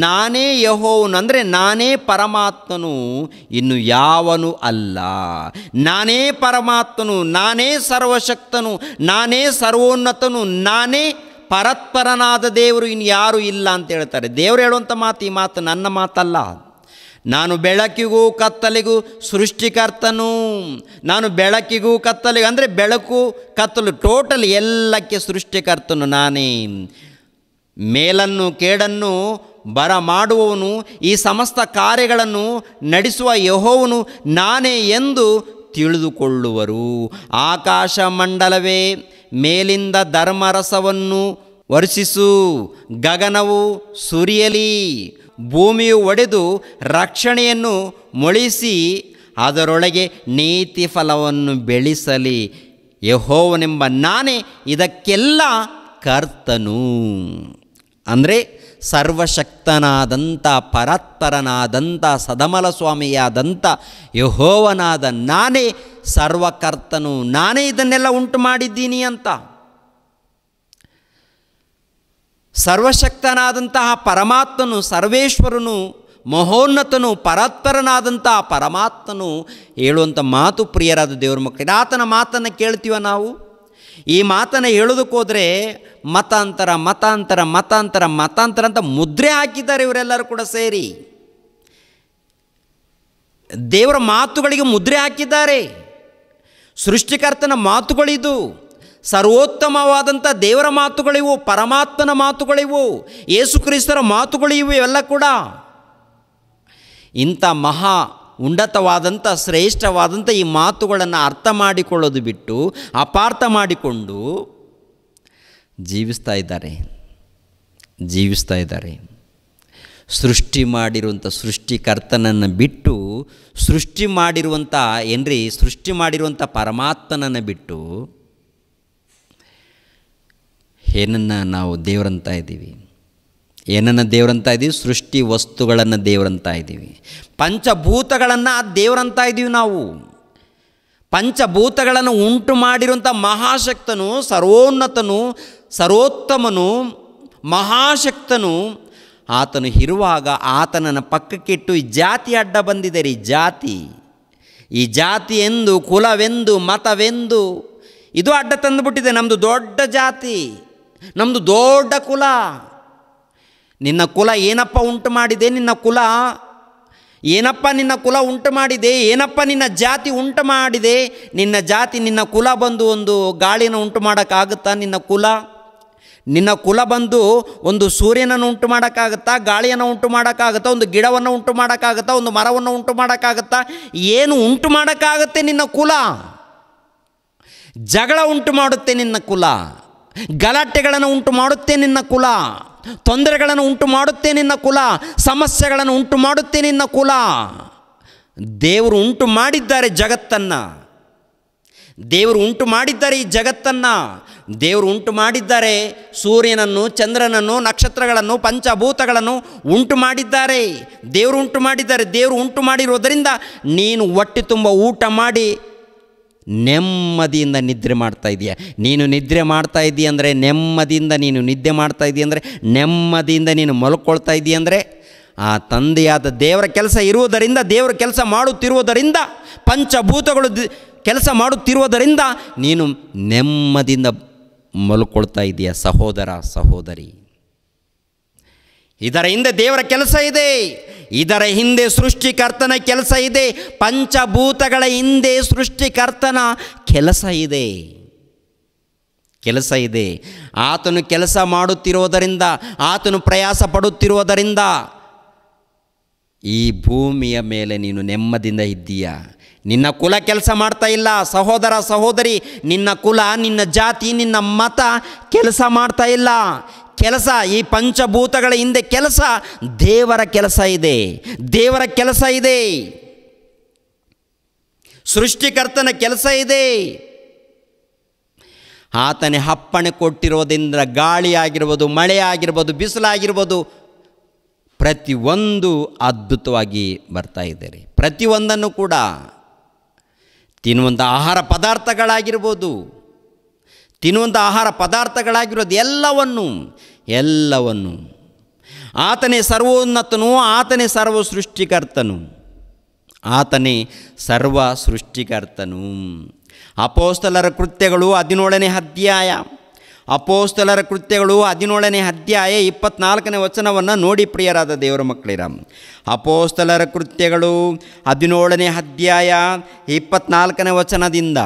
ನಾನೇ ಯೆಹೋವನು ಅಂದರೆ ನಾನೇ ಪರಮಾತ್ಮನು, ಇನ್ನು ಯಾವನು ಅಲ್ಲ. ನಾನೇ ಪರಮಾತ್ಮನು, ನಾನೇ ಸರ್ವಶಕ್ತನು, ನಾನೇ ಸರ್ವೋನ್ನತನು, ನಾನೇ ಪರತ್ಪರನಾದ ದೇವರು, ಇನ್ನು ಯಾರೂ ಇಲ್ಲ ಅಂತ ಹೇಳ್ತಾರೆ. ದೇವರು ಹೇಳುವಂಥ ಮಾತು ಈ ಮಾತು ನನ್ನ ಮಾತಲ್ಲ. ನಾನು ಬೆಳಕಿಗೂ ಕತ್ತಲಿಗೂ ಸೃಷ್ಟಿಕರ್ತನು. ನಾನು ಬೆಳಕಿಗೂ ಕತ್ತಲಿಗೂ ಅಂದರೆ ಬೆಳಕು ಕತ್ತಲು ಟೋಟಲ್ ಎಲ್ಲಕ್ಕೆ ಸೃಷ್ಟಿಕರ್ತನು ನಾನೇ. ಮೇಲನ್ನು ಕೇಡನ್ನು ಬರ ಮಾಡುವವನು, ಈ ಸಮಸ್ತ ಕಾರ್ಯಗಳನ್ನು ನಡೆಸುವ ಯೆಹೋವನು ನಾನೇ ಎಂದು ತಿಳಿದುಕೊಳ್ಳುವರು. ಆಕಾಶ ಮಂಡಲವೇ ಮೇಲಿಂದ ಧರ್ಮರಸವನ್ನು ವರ್ಷಿಸು, ಗಗನವು ಸುರಿಯಲಿ, ಭೂಮಿಯು ಒಡೆದು ರಕ್ಷಣೆಯನ್ನು ಮೊಳಿಸಿ ಅದರೊಳಗೆ ನೀತಿ ಫಲವನ್ನು ಬೆಳೆಸಲಿ. ಯೆಹೋವನೆಂಬ ನಾನೇ ಇದಕ್ಕೆಲ್ಲ ಕರ್ತನು. ಅಂದರೆ ಸರ್ವಶಕ್ತನಾದಂಥ ಪರಾತ್ಪರನಾದಂಥ ಸದಮಲ ಸ್ವಾಮಿಯಾದಂಥ ಯೆಹೋವನಾದ ನಾನೇ ಸರ್ವಕರ್ತನು, ನಾನೇ ಇದನ್ನೆಲ್ಲ ಉಂಟು ಮಾಡಿದ್ದೀನಿ ಅಂತ. ಸರ್ವಶಕ್ತನಾದಂತಹ ಪರಮಾತ್ಮನು, ಸರ್ವೇಶ್ವರನು, ಮಹೋನ್ನತನು, ಪರಾತ್ಪರನಾದಂತಹ ಪರಮಾತ್ಮನು ಹೇಳುವಂಥ ಮಾತು ಪ್ರಿಯರಾದ ದೇವರ ಮಕ್ಕಳಿಗೆ. ಆತನ ಮಾತನ್ನು ಕೇಳ್ತೀವ ನಾವು. ಈ ಮಾತನ್ನು ಹೇಳೋದಕ್ಕೋದ್ರೆ ಮತಾಂತರ ಅಂತ ಮುದ್ರೆ ಹಾಕಿದ್ದಾರೆ ಇವರೆಲ್ಲರೂ ಕೂಡ ಸೇರಿ. ದೇವರ ಮಾತುಗಳಿಗೆ ಮುದ್ರೆ ಹಾಕಿದ್ದಾರೆ. ಸೃಷ್ಟಿಕರ್ತನ ಮಾತುಗಳಿದು, ಸರ್ವೋತ್ತಮವಾದಂಥ ದೇವರ ಮಾತುಗಳಿವು, ಪರಮಾತ್ಮನ ಮಾತುಗಳಿವು, ಯೇಸು ಕ್ರಿಸ್ತರ ಮಾತುಗಳಿವು. ಇವೆಲ್ಲ ಕೂಡ ಇಂಥ ಮಹಾ ಉನ್ನತವಾದಂಥ ಶ್ರೇಷ್ಠವಾದಂಥ ಈ ಮಾತುಗಳನ್ನು ಅರ್ಥ ಮಾಡಿಕೊಳ್ಳೋದು ಬಿಟ್ಟು ಅಪಾರ್ಥ ಮಾಡಿಕೊಂಡು ಜೀವಿಸ್ತಾ ಇದ್ದಾರೆ. ಸೃಷ್ಟಿ ಮಾಡಿರುವಂಥ ಸೃಷ್ಟಿಕರ್ತನನ್ನು ಬಿಟ್ಟು, ಸೃಷ್ಟಿ ಮಾಡಿರುವಂಥ ಪರಮಾತ್ಮನನ್ನು ಬಿಟ್ಟು ಏನನ್ನು ನಾವು ದೇವರಂತ ಇದ್ದೀವಿ? ಸೃಷ್ಟಿ ವಸ್ತುಗಳನ್ನು ದೇವರಂತ ಇದ್ದೀವಿ. ಪಂಚಭೂತಗಳನ್ನು ದೇವರಂತ ಇದ್ದೀವಿ ನಾವು. ಪಂಚಭೂತಗಳನ್ನು ಉಂಟು ಮಾಡಿರುವಂಥ ಮಹಾಶಕ್ತನು, ಸರ್ವೋನ್ನತನು, ಸರ್ವೋತ್ತಮನು, ಮಹಾಶಕ್ತನು ಆತನು ಇರುವಾಗ ಆತನನ್ನು ಪಕ್ಕಕ್ಕಿಟ್ಟು ಈ ಜಾತಿ ಅಡ್ಡ ಬಂದಿದೆ. ಈ ಜಾತಿ ಎಂದು, ಕುಲವೆಂದು, ಮತವೆಂದು ಇದು ಅಡ್ಡ ತಂದುಬಿಟ್ಟಿದೆ. ನಮ್ಮದು ದೊಡ್ಡ ಜಾತಿ, ನಮ್ಮದು ದೊಡ್ಡ ಕುಲ. ನಿನ್ನ ಕುಲ ಏನಪ್ಪ ಉಂಟು ಮಾಡಿದೆ? ನಿನ್ನ ಕುಲ ಉಂಟು ಮಾಡಿದೆ? ಏನಪ್ಪ ನಿನ್ನ ಜಾತಿ ಉಂಟು ಮಾಡಿದೆ? ನಿನ್ನ ಜಾತಿ, ನಿನ್ನ ಕುಲ ಬಂದು ಒಂದು ಗಾಳಿನ ಉಂಟು ಮಾಡೋಕ್ಕಾಗುತ್ತಾ? ನಿನ್ನ ಕುಲ ಬಂದು ಒಂದು ಸೂರ್ಯನನ್ನು ಉಂಟು ಮಾಡೋಕ್ಕಾಗುತ್ತಾ? ಗಾಳಿಯನ್ನು ಉಂಟು ಮಾಡೋಕ್ಕಾಗುತ್ತಾ? ಒಂದು ಗಿಡವನ್ನು ಉಂಟು ಮಾಡೋಕ್ಕಾಗುತ್ತಾ? ಒಂದು ಮರವನ್ನು ಉಂಟು ಮಾಡೋಕ್ಕಾಗುತ್ತಾ? ಏನು ಉಂಟು ಮಾಡೋಕ್ಕಾಗುತ್ತೆ ನಿನ್ನ ಕುಲ? ಜಗಳ ಉಂಟು ಮಾಡುತ್ತೆ ನಿನ್ನ ಕುಲ, ಗಲಾಟೆಗಳನ್ನು ಉಂಟು ಮಾಡುತ್ತೆ ನಿನ್ನ ಕುಲ, ತೊಂದರೆಗಳನ್ನು ಉಂಟು ಮಾಡುತ್ತೆ ನಿನ್ನ ಕುಲ, ಸಮಸ್ಯೆಗಳನ್ನು ಉಂಟು ಮಾಡುತ್ತೆ ನಿನ್ನ ಕುಲ. ದೇವರು ಉಂಟು ಮಾಡಿದ್ದಾರೆ ಜಗತ್ತನ್ನು. ದೇವರು ಉಂಟು ಮಾಡಿದ್ದಾರೆ ಈ ಜಗತ್ತನ್ನು. ದೇವರು ಉಂಟು ಮಾಡಿದ್ದಾರೆ ಸೂರ್ಯನನ್ನು, ಚಂದ್ರನನ್ನು, ನಕ್ಷತ್ರಗಳನ್ನು, ಪಂಚಭೂತಗಳನ್ನು ಉಂಟು ಮಾಡಿದ್ದಾರೆ. ದೇವರು ಉಂಟು ಮಾಡಿದ್ದಾರೆ. ದೇವರು ಉಂಟು ಮಾಡಿರೋದರಿಂದ ನೀನು ಹೊಟ್ಟೆ ತುಂಬ ಊಟ ಮಾಡಿ ನೆಮ್ಮದಿಯಿಂದ ನಿದ್ರೆ ಮಾಡ್ತಾ ಇದೆಯಾ. ನೀನು ನಿದ್ರೆ ಮಾಡ್ತಾ ಇದೀಯ ಅಂದರೆ ನೆಮ್ಮದಿಯಿಂದ, ನೀನು ನಿದ್ದೆ ಮಾಡ್ತಾ ಇದೀಯ ಅಂದರೆ ನೆಮ್ಮದಿಯಿಂದ ನೀನು ಮಲ್ಕೊಳ್ತಾ ಇದೀಯ ಅಂದರೆ ಆ ತಂದೆಯಾದ ದೇವರ ಕೆಲಸ ಇರುವುದರಿಂದ, ದೇವರ ಕೆಲಸ ಮಾಡುತ್ತಿರುವುದರಿಂದ, ಪಂಚಭೂತಗಳು ಕೆಲಸ ಮಾಡುತ್ತಿರುವುದರಿಂದ ನೀನು ನೆಮ್ಮದಿಯಿಂದ ಮಲ್ಕೊಳ್ತಾ ಇದೆಯಾ ಸಹೋದರ, ಸಹೋದರಿ. ಇದರ ಹಿಂದೆ ದೇವರ ಕೆಲಸ ಇದೆ. ಇದರ ಹಿಂದೆ ಸೃಷ್ಟಿಕರ್ತನ ಕೆಲಸ ಇದೆ. ಪಂಚಭೂತಗಳ ಹಿಂದೆ ಸೃಷ್ಟಿಕರ್ತನ ಕೆಲಸ ಇದೆ. ಕೆಲಸ ಇದೆ. ಆತನು ಕೆಲಸ ಮಾಡುತ್ತಿರುವುದರಿಂದ, ಆತನು ಪ್ರಯಾಸ ಪಡುತ್ತಿರುವುದರಿಂದ ಈ ಭೂಮಿಯ ಮೇಲೆ ನೀನು ನೆಮ್ಮದಿಯಿಂದ ಇದ್ದೀಯಾ. ನಿನ್ನ ಕುಲ ಕೆಲಸ ಮಾಡ್ತಾ ಇಲ್ಲ ಸಹೋದರ, ಸಹೋದರಿ. ನಿನ್ನ ಕುಲ, ನಿನ್ನ ಜಾತಿ, ನಿನ್ನ ಮತ ಕೆಲಸ ಮಾಡ್ತಾ ಇಲ್ಲ. ಕೆಲಸ, ಈ ಪಂಚಭೂತಗಳ ಹಿಂದೆ ಕೆಲಸ, ದೇವರ ಕೆಲಸ ಇದೆ. ದೇವರ ಕೆಲಸ ಇದೆ. ಸೃಷ್ಟಿಕರ್ತನ ಕೆಲಸ ಇದೆ. ಆತನೇ ಅಪ್ಪಣೆ ಕೊಟ್ಟಿರೋದ್ರಿಂದ ಗಾಳಿ ಆಗಿರ್ಬೋದು, ಮಳೆ ಆಗಿರ್ಬೋದು, ಬಿಸಿಲಾಗಿರ್ಬೋದು, ಪ್ರತಿಯೊಂದು ಅದ್ಭುತವಾಗಿ ಬರ್ತಾ ಇದ್ದಾರೆ. ಪ್ರತಿಯೊಂದನ್ನು ಕೂಡ ತಿನ್ನುವಂಥ ಆಹಾರ ಪದಾರ್ಥಗಳಾಗಿರ್ಬೋದು, ಎಲ್ಲವನ್ನು ಆತನೇ ಸರ್ವೋನ್ನತನು, ಆತನೇ ಸರ್ವ ಸೃಷ್ಟಿಕರ್ತನು, ಆತನೇ ಸರ್ವ ಸೃಷ್ಟಿಕರ್ತನು. ಅಪೊಸ್ತಲರ ಕೃತ್ಯಗಳು 17ನೇ ಅಧ್ಯಾಯ, ಅಪೊಸ್ತಲರ ಕೃತ್ಯಗಳು 17ನೇ ಅಧ್ಯಾಯ 24ನೇ ವಚನವನ್ನು ನೋಡಿ ಪ್ರಿಯರಾದ ದೇವರ ಮಕ್ಕಳಿರ. ಅಪೊಸ್ತಲರ ಕೃತ್ಯಗಳು 17ನೇ ಅಧ್ಯಾಯ 24ನೇ ವಚನದಿಂದ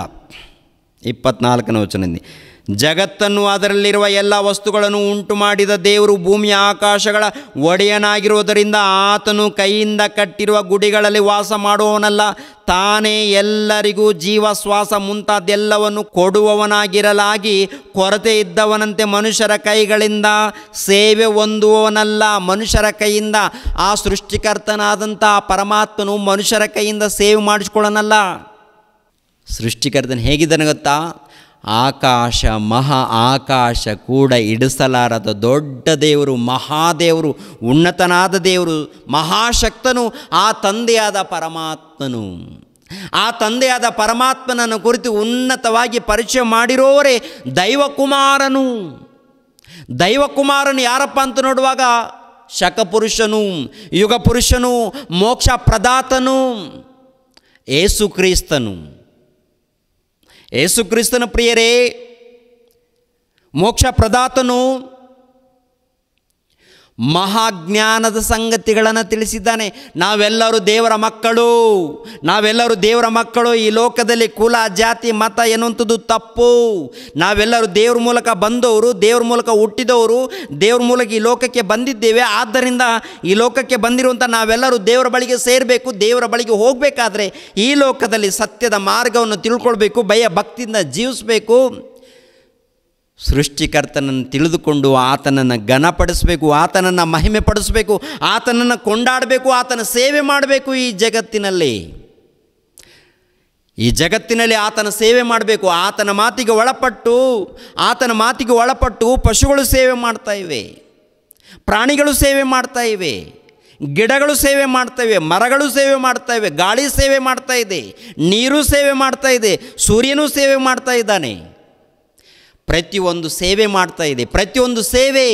ಜಗತ್ತನ್ನು ಅದರಲ್ಲಿರುವ ಎಲ್ಲ ವಸ್ತುಗಳನ್ನು ಉಂಟು ಮಾಡಿದ ದೇವರು ಭೂಮಿಯ ಆಕಾಶಗಳ ಒಡೆಯನಾಗಿರುವುದರಿಂದ ಆತನು ಕೈಯಿಂದ ಕಟ್ಟಿರುವ ಗುಡಿಗಳಲ್ಲಿ ವಾಸ ಮಾಡುವವನಲ್ಲ, ತಾನೇ ಎಲ್ಲರಿಗೂ ಜೀವ, ಶ್ವಾಸ ಮುಂತಾದೆಲ್ಲವನ್ನು ಕೊಡುವವನಾಗಿರಲಾಗಿ ಕೊರತೆ ಇದ್ದವನಂತೆ ಮನುಷ್ಯರ ಕೈಗಳಿಂದ ಸೇವೆ ಹೊಂದುವವನಲ್ಲ. ಮನುಷ್ಯರ ಕೈಯಿಂದ ಆ ಸೃಷ್ಟಿಕರ್ತನಾದಂಥ ಪರಮಾತ್ಮನು ಮನುಷ್ಯರ ಕೈಯಿಂದ ಸೇವೆ ಮಾಡಿಸ್ಕೊಳ್ಳೋನಲ್ಲ. ಸೃಷ್ಟಿಕರ್ತನ ಹೇಗಿದ್ದಾನೆ ಗೊತ್ತಾ? ಆಕಾಶ, ಮಹಾ ಆಕಾಶ ಕೂಡ ಇಡಿಸಲಾರದ ದೊಡ್ಡ ದೇವರು, ಮಹಾದೇವರು, ಉನ್ನತನಾದ ದೇವರು, ಮಹಾಶಕ್ತನು ಆ ತಂದೆಯಾದ ಪರಮಾತ್ಮನು. ಆ ತಂದೆಯಾದ ಪರಮಾತ್ಮನನ್ನು ಕುರಿತು ಉನ್ನತವಾಗಿ ಪರಿಚಯ ಮಾಡಿರೋರೇ ದೈವಕುಮಾರನು. ದೈವಕುಮಾರನು ಯಾರಪ್ಪ ಅಂತ ನೋಡುವಾಗ ಶಕಪುರುಷನು, ಯುಗ ಪುರುಷನು, ಮೋಕ್ಷ ಪ್ರದಾತನು ಯೇಸು ಕ್ರಿಸ್ತನು. ಯೇಸು ಕ್ರಿಸ್ತನ ಪ್ರಿಯರೇ, ಮೋಕ್ಷ ಪ್ರದಾತನು ಮಹಾಜ್ಞಾನದ ಸಂಗತಿಗಳನ್ನು ತಿಳಿಸಿದ್ದಾನೆ. ನಾವೆಲ್ಲರೂ ದೇವರ ಮಕ್ಕಳು, ನಾವೆಲ್ಲರೂ ದೇವರ ಮಕ್ಕಳು. ಈ ಲೋಕದಲ್ಲಿ ಕುಲ, ಜಾತಿ, ಮತ ಎನ್ನುವಂಥದ್ದು ತಪ್ಪು. ನಾವೆಲ್ಲರೂ ದೇವ್ರ ಮೂಲಕ ಬಂದವರು, ದೇವ್ರ ಮೂಲಕ ಹುಟ್ಟಿದವರು, ದೇವ್ರ ಮೂಲಕ ಈ ಲೋಕಕ್ಕೆ ಬಂದಿದ್ದೇವೆ. ಆದ್ದರಿಂದ ಈ ಲೋಕಕ್ಕೆ ಬಂದಿರುವಂಥ ನಾವೆಲ್ಲರೂ ದೇವರ ಬಳಿಗೆ ಸೇರಬೇಕು. ದೇವರ ಬಳಿಗೆ ಹೋಗಬೇಕಾದ್ರೆ ಈ ಲೋಕದಲ್ಲಿ ಸತ್ಯದ ಮಾರ್ಗವನ್ನು ತಿಳ್ಕೊಳ್ಬೇಕು, ಭಯ ಭಕ್ತಿಯಿಂದ ಜೀವಿಸಬೇಕು. ಸೃಷ್ಟಿಕರ್ತನನ್ನು ತಿಳಿದುಕೊಂಡು ಆತನನ್ನು ಘನಪಡಿಸಬೇಕು, ಆತನನ್ನು ಮಹಿಮೆ ಪಡಿಸಬೇಕು, ಆತನನ್ನು ಕೊಂಡಾಡಬೇಕು, ಆತನ ಸೇವೆ ಮಾಡಬೇಕು. ಈ ಜಗತ್ತಿನಲ್ಲಿ ಆತನ ಸೇವೆ ಮಾಡಬೇಕು. ಆತನ ಮಾತಿಗೆ ಒಳಪಟ್ಟು ಪಶುಗಳು ಸೇವೆ ಮಾಡ್ತಾ ಇವೆ, ಪ್ರಾಣಿಗಳು ಸೇವೆ ಮಾಡ್ತಾ ಇವೆ, ಗಿಡಗಳು ಸೇವೆ ಮಾಡ್ತಾ ಇವೆ, ಮರಗಳು ಸೇವೆ ಮಾಡ್ತಾ ಇವೆ, ಗಾಳಿ ಸೇವೆ ಮಾಡ್ತಾ ಇದೆ, ನೀರು ಸೇವೆ ಮಾಡ್ತಾ ಇದೆ, ಸೂರ್ಯನೂ ಸೇವೆ ಮಾಡ್ತಾ ಇದ್ದಾನೆ. ಪ್ರತಿಯೊಂದು ಸೇವೆ ಮಾಡ್ತಾ ಇದೆ. ಪ್ರತಿಯೊಂದು ಸೇವೆ.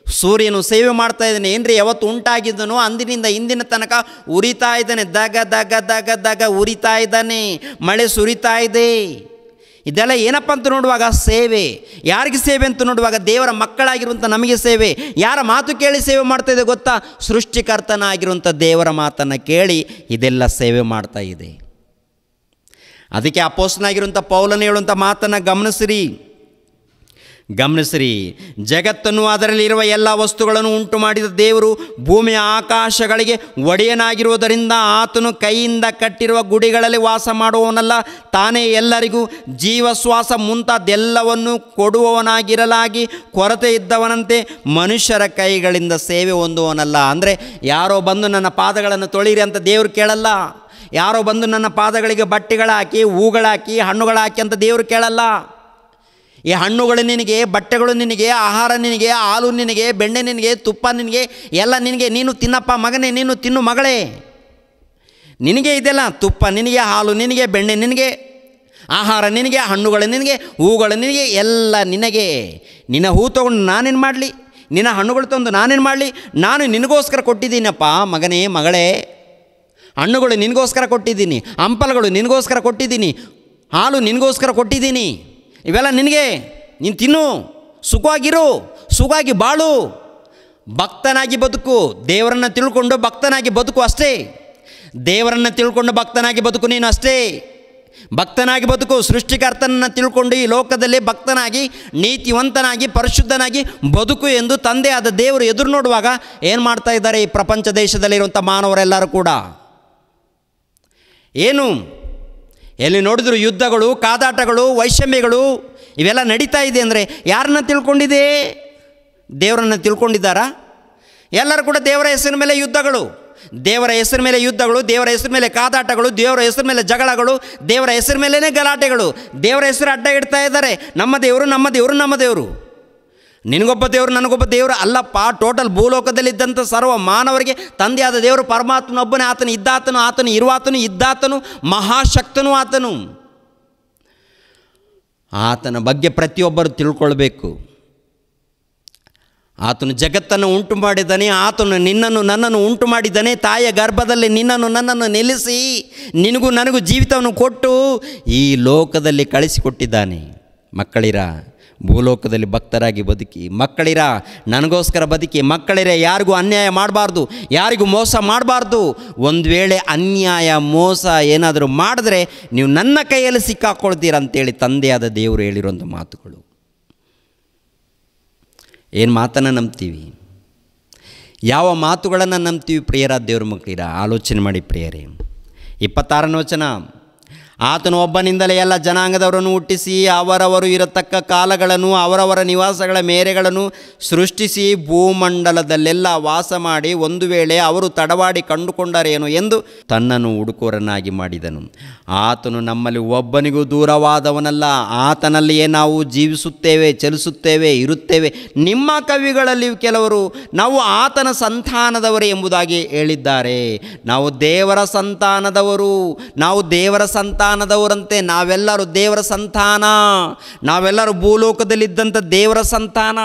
ಸೂರ್ಯನು ಸೇವೆ ಮಾಡ್ತಾ ಇದ್ದಾನೆ. ಏನ್ರಿ ಯಾವತ್ತು ಉಂಟಾಗಿದ್ದನೋ ಅಂದಿನಿಂದ ಇಂದಿನ ತನಕ ಉರಿತಾ ಇದ್ದಾನೆ. ದಗ ಉರಿತಾ ಇದ್ದಾನೆ. ಮಳೆ ಸುರಿತಾ ಇದೆ. ಇದೆಲ್ಲ ಏನಪ್ಪ ಅಂತ ನೋಡುವಾಗ ಸೇವೆ. ಯಾರಿಗೆ ಸೇವೆ ಅಂತ ನೋಡುವಾಗ ದೇವರ ಮಕ್ಕಳಾಗಿರುವಂಥ ನಮಗೆ ಸೇವೆ. ಯಾರ ಮಾತು ಕೇಳಿ ಸೇವೆ ಮಾಡ್ತಾ ಇದೆ ಗೊತ್ತಾ? ಸೃಷ್ಟಿಕರ್ತನಾಗಿರುವಂಥ ದೇವರ ಮಾತನ್ನು ಕೇಳಿ ಇದೆಲ್ಲ ಸೇವೆ ಮಾಡ್ತಾ ಇದೆ. ಅದಕ್ಕೆ ಅಪೊಸ್ತಲನಾಗಿರುವಂಥ ಪೌಲನು ಹೇಳುವಂಥ ಮಾತನ್ನು ಗಮನಿಸಿರಿ. ಜಗತ್ತನ್ನು ಅದರಲ್ಲಿರುವ ಎಲ್ಲ ವಸ್ತುಗಳನ್ನು ಉಂಟು ಮಾಡಿದ ದೇವರು ಭೂಮಿಯ ಆಕಾಶಗಳಿಗೆ ಒಡೆಯನಾಗಿರುವುದರಿಂದ ಆತನು ಕೈಯಿಂದ ಕಟ್ಟಿರುವ ಗುಡಿಗಳಲ್ಲಿ ವಾಸ ಮಾಡುವವನಲ್ಲ, ತಾನೇ ಎಲ್ಲರಿಗೂ ಜೀವ, ಶ್ವಾಸ ಮುಂತಾದೆಲ್ಲವನ್ನು ಕೊಡುವವನಾಗಿರಲಾಗಿ ಕೊರತೆ ಇದ್ದವನಂತೆ ಮನುಷ್ಯರ ಕೈಗಳಿಂದ ಸೇವೆ ಹೊಂದುವವನಲ್ಲ. ಅಂದರೆ ಯಾರೋ ಬಂದು ನನ್ನ ಪಾದಗಳನ್ನು ತೊಳಿರಿ ಅಂತ ದೇವರು ಕೇಳಲ್ಲ. ಯಾರೋ ಬಂದು ನನ್ನ ಪಾದಗಳಿಗೆ ಬಟ್ಟೆಗಳಾಕಿ ಹೂಗಳಾಕಿ ಹಣ್ಣುಗಳಾಕಿ ಅಂತ ದೇವರು ಕೇಳಲ್ಲ. ಈ ಹಣ್ಣುಗಳು ನಿನಗೆ, ಬಟ್ಟೆಗಳು ನಿನಗೆ, ಆಹಾರ ನಿನಗೆ, ಹಾಲು ನಿನಗೆ, ಬೆಣ್ಣೆ ನಿನಗೆ, ತುಪ್ಪ ನಿನಗೆ, ಎಲ್ಲ ನಿನಗೆ. ನೀನು ತಿನ್ನಪ್ಪ ಮಗನೇ, ನೀನು ತಿನ್ನು ಮಗಳೇ, ನಿನಗೆ ಇದೆಲ್ಲ. ತುಪ್ಪ ನಿನಗೆ, ಹಾಲು ನಿನಗೆ, ಬೆಣ್ಣೆ ನಿನಗೆ, ಆಹಾರ ನಿನಗೆ, ಹಣ್ಣುಗಳು ನಿನಗೆ, ಹೂಗಳು ನಿನಗೆ, ಎಲ್ಲ ನಿನಗೆ. ನಿನ್ನ ಹೂ ತೊಗೊಂಡು ನಾನೇನು ಮಾಡಲಿ, ನಿನ್ನ ಹಣ್ಣುಗಳು ತಂದು ನಾನೇನು ಮಾಡಲಿ? ನಾನು ನಿನಗೋಸ್ಕರ ಕೊಟ್ಟಿದ್ದೀನಪ್ಪ ಮಗನೇ ಮಗಳೇ. ಹಣ್ಣುಗಳು ನಿನಗೋಸ್ಕರ ಕೊಟ್ಟಿದ್ದೀನಿ, ಹಂಪಲುಗಳು ನಿನಗೋಸ್ಕರ ಕೊಟ್ಟಿದ್ದೀನಿ, ಹಾಲು ನಿನಗೋಸ್ಕರ ಕೊಟ್ಟಿದ್ದೀನಿ. ಇವೆಲ್ಲ ನಿನಗೆ, ನೀನು ತಿನ್ನು, ಸುಖವಾಗಿರು, ಸುಖವಾಗಿ ಬಾಳು, ಭಕ್ತನಾಗಿ ಬದುಕು. ದೇವರನ್ನು ತಿಳ್ಕೊಂಡು ಭಕ್ತನಾಗಿ ಬದುಕು ಅಷ್ಟೇ. ದೇವರನ್ನು ತಿಳ್ಕೊಂಡು ಭಕ್ತನಾಗಿ ಬದುಕು ನೀನು ಅಷ್ಟೇ. ಭಕ್ತನಾಗಿ ಬದುಕು. ಸೃಷ್ಟಿಕರ್ತನನ್ನು ತಿಳ್ಕೊಂಡು ಈ ಲೋಕದಲ್ಲಿ ಭಕ್ತನಾಗಿ, ನೀತಿವಂತನಾಗಿ, ಪರಿಶುದ್ಧನಾಗಿ ಬದುಕು ಎಂದು ತಂದೆಯಾದ ದೇವರು ಎದುರು ನೋಡುವಾಗ ಏನು ಮಾಡ್ತಾ ಇದ್ದಾರೆ ಈ ಪ್ರಪಂಚ ದೇಶದಲ್ಲಿರುವಂಥ ಮಾನವರೆಲ್ಲರೂ ಕೂಡ? ಏನು, ಎಲ್ಲಿ ನೋಡಿದ್ರು ಯುದ್ಧಗಳು, ಕಾದಾಟಗಳು, ವೈಷಮ್ಯಗಳು ಇವೆಲ್ಲ ನಡೀತಾ ಇದೆ ಅಂದರೆ ಯಾರನ್ನ ತಿಳ್ಕೊಂಡಿದೆ? ದೇವರನ್ನು ತಿಳ್ಕೊಂಡಿದ್ದಾರಾ? ಎಲ್ಲರೂ ಕೂಡ ದೇವರ ಹೆಸರಿನ ಮೇಲೆ ಯುದ್ಧಗಳು, ದೇವರ ಹೆಸರು ಮೇಲೆ ಯುದ್ಧಗಳು, ದೇವರ ಹೆಸರು ಮೇಲೆ ಕಾದಾಟಗಳು, ದೇವರ ಹೆಸರು ಮೇಲೆ ಜಗಳಗಳು, ದೇವರ ಹೆಸರು ಮೇಲೇ ಗಲಾಟೆಗಳು. ದೇವರ ಹೆಸರು ಅಡ್ಡ ಇಡ್ತಾ ಇದ್ದಾರೆ. ನಮ್ಮ ದೇವರು, ನಮ್ಮ ದೇವರು, ನಮ್ಮ ದೇವರು. ನಿನಗೊಬ್ಬ ದೇವರು, ನನಗೊಬ್ಬ ದೇವರು ಅಲ್ಲಪ್ಪ. ಟೋಟಲ್ ಭೂಲೋಕದಲ್ಲಿದ್ದಂಥ ಸರ್ವ ಮಾನವರಿಗೆ ತಂದೆಯಾದ ದೇವರು ಪರಮಾತ್ಮನೊಬ್ಬನೇ. ಆತನು ಇದ್ದಾತನು, ಆತನು ಇರುವಾತನು, ಇದ್ದಾತನು, ಮಹಾಶಕ್ತನು ಆತನು. ಆತನ ಬಗ್ಗೆ ಪ್ರತಿಯೊಬ್ಬರು ತಿಳ್ಕೊಳ್ಬೇಕು. ಆತನು ಜಗತ್ತನ್ನು ಉಂಟು ಮಾಡಿದ್ದಾನೆ. ಆತನು ನಿನ್ನನ್ನು ನನ್ನನ್ನು ಉಂಟು ಮಾಡಿದ್ದಾನೆ. ತಾಯಿಯ ಗರ್ಭದಲ್ಲಿ ನಿನ್ನನ್ನು ನನ್ನನ್ನು ನಿಲ್ಲಿಸಿ ನಿನಗೂ ನನಗೂ ಜೀವಿತವನ್ನು ಕೊಟ್ಟು ಈ ಲೋಕದಲ್ಲಿ ಕಳಿಸಿಕೊಟ್ಟಿದ್ದಾನೆ. ಮಕ್ಕಳಿರ, ಭೂಲೋಕದಲ್ಲಿ ಭಕ್ತರಾಗಿ ಬದುಕಿ. ಮಕ್ಕಳಿರ, ನನಗೋಸ್ಕರ ಬದುಕಿ. ಮಕ್ಕಳಿರ, ಯಾರಿಗೂ ಅನ್ಯಾಯ ಮಾಡಬಾರ್ದು, ಯಾರಿಗೂ ಮೋಸ ಮಾಡಬಾರ್ದು. ಒಂದು ವೇಳೆ ಅನ್ಯಾಯ ಮೋಸ ಏನಾದರೂ ಮಾಡಿದ್ರೆ ನೀವು ನನ್ನ ಕೈಯಲ್ಲಿ ಸಿಕ್ಕಾಕೊಳ್ತೀರಂತೇಳಿ ತಂದೆಯಾದ ದೇವರು ಹೇಳಿರುವಂಥ ಮಾತುಗಳು. ಏನು ಮಾತನ್ನು ನಂಬ್ತೀವಿ? ಯಾವ ಮಾತುಗಳನ್ನು ನಂಬ್ತೀವಿ? ಪ್ರಿಯರಾದ ದೇವ್ರ ಮಕ್ಕಳಿರ, ಆಲೋಚನೆ ಮಾಡಿ ಪ್ರಿಯರೇ. 26ನೇ ವಚನ, ಆತನು ಒಬ್ಬನಿಂದಲೇ ಎಲ್ಲ ಜನಾಂಗದವರನ್ನು ಹುಟ್ಟಿಸಿ ಅವರವರು ಇರತಕ್ಕ ಕಾಲಗಳನ್ನು ಅವರವರ ನಿವಾಸಗಳ ಮೇರೆಗಳನ್ನು ಸೃಷ್ಟಿಸಿ ಭೂಮಂಡಲದಲ್ಲೆಲ್ಲ ವಾಸ ಮಾಡಿ ಒಂದು ವೇಳೆ ಅವರು ತಡವಾಡಿ ಕಂಡುಕೊಂಡರೇನು ಎಂದು ತನ್ನನ್ನು ಹುಡುಕೋರನ್ನಾಗಿ ಮಾಡಿದನು. ಆತನು ನಮ್ಮಲ್ಲಿ ಒಬ್ಬನಿಗೂ ದೂರವಾದವನಲ್ಲ. ಆತನಲ್ಲಿಯೇ ನಾವು ಜೀವಿಸುತ್ತೇವೆ, ಚಲಿಸುತ್ತೇವೆ, ಇರುತ್ತೇವೆ. ನಿಮ್ಮ ಕವಿಗಳಲ್ಲಿ ಕೆಲವರು ನಾವು ಆತನ ಸಂತಾನದವರೇ ಎಂಬುದಾಗಿ ಹೇಳಿದ್ದಾರೆ. ನಾವು ದೇವರ ಸಂತಾನದವರು, ನಾವು ದೇವರ ಸಂತಾನದವರಂತೆ. ನಾವೆಲ್ಲರೂ ದೇವರ ಸಂತಾನ. ನಾವೆಲ್ಲರೂ ಭೂಲೋಕದಲ್ಲಿದ್ದಂಥ ದೇವರ ಸಂತಾನ.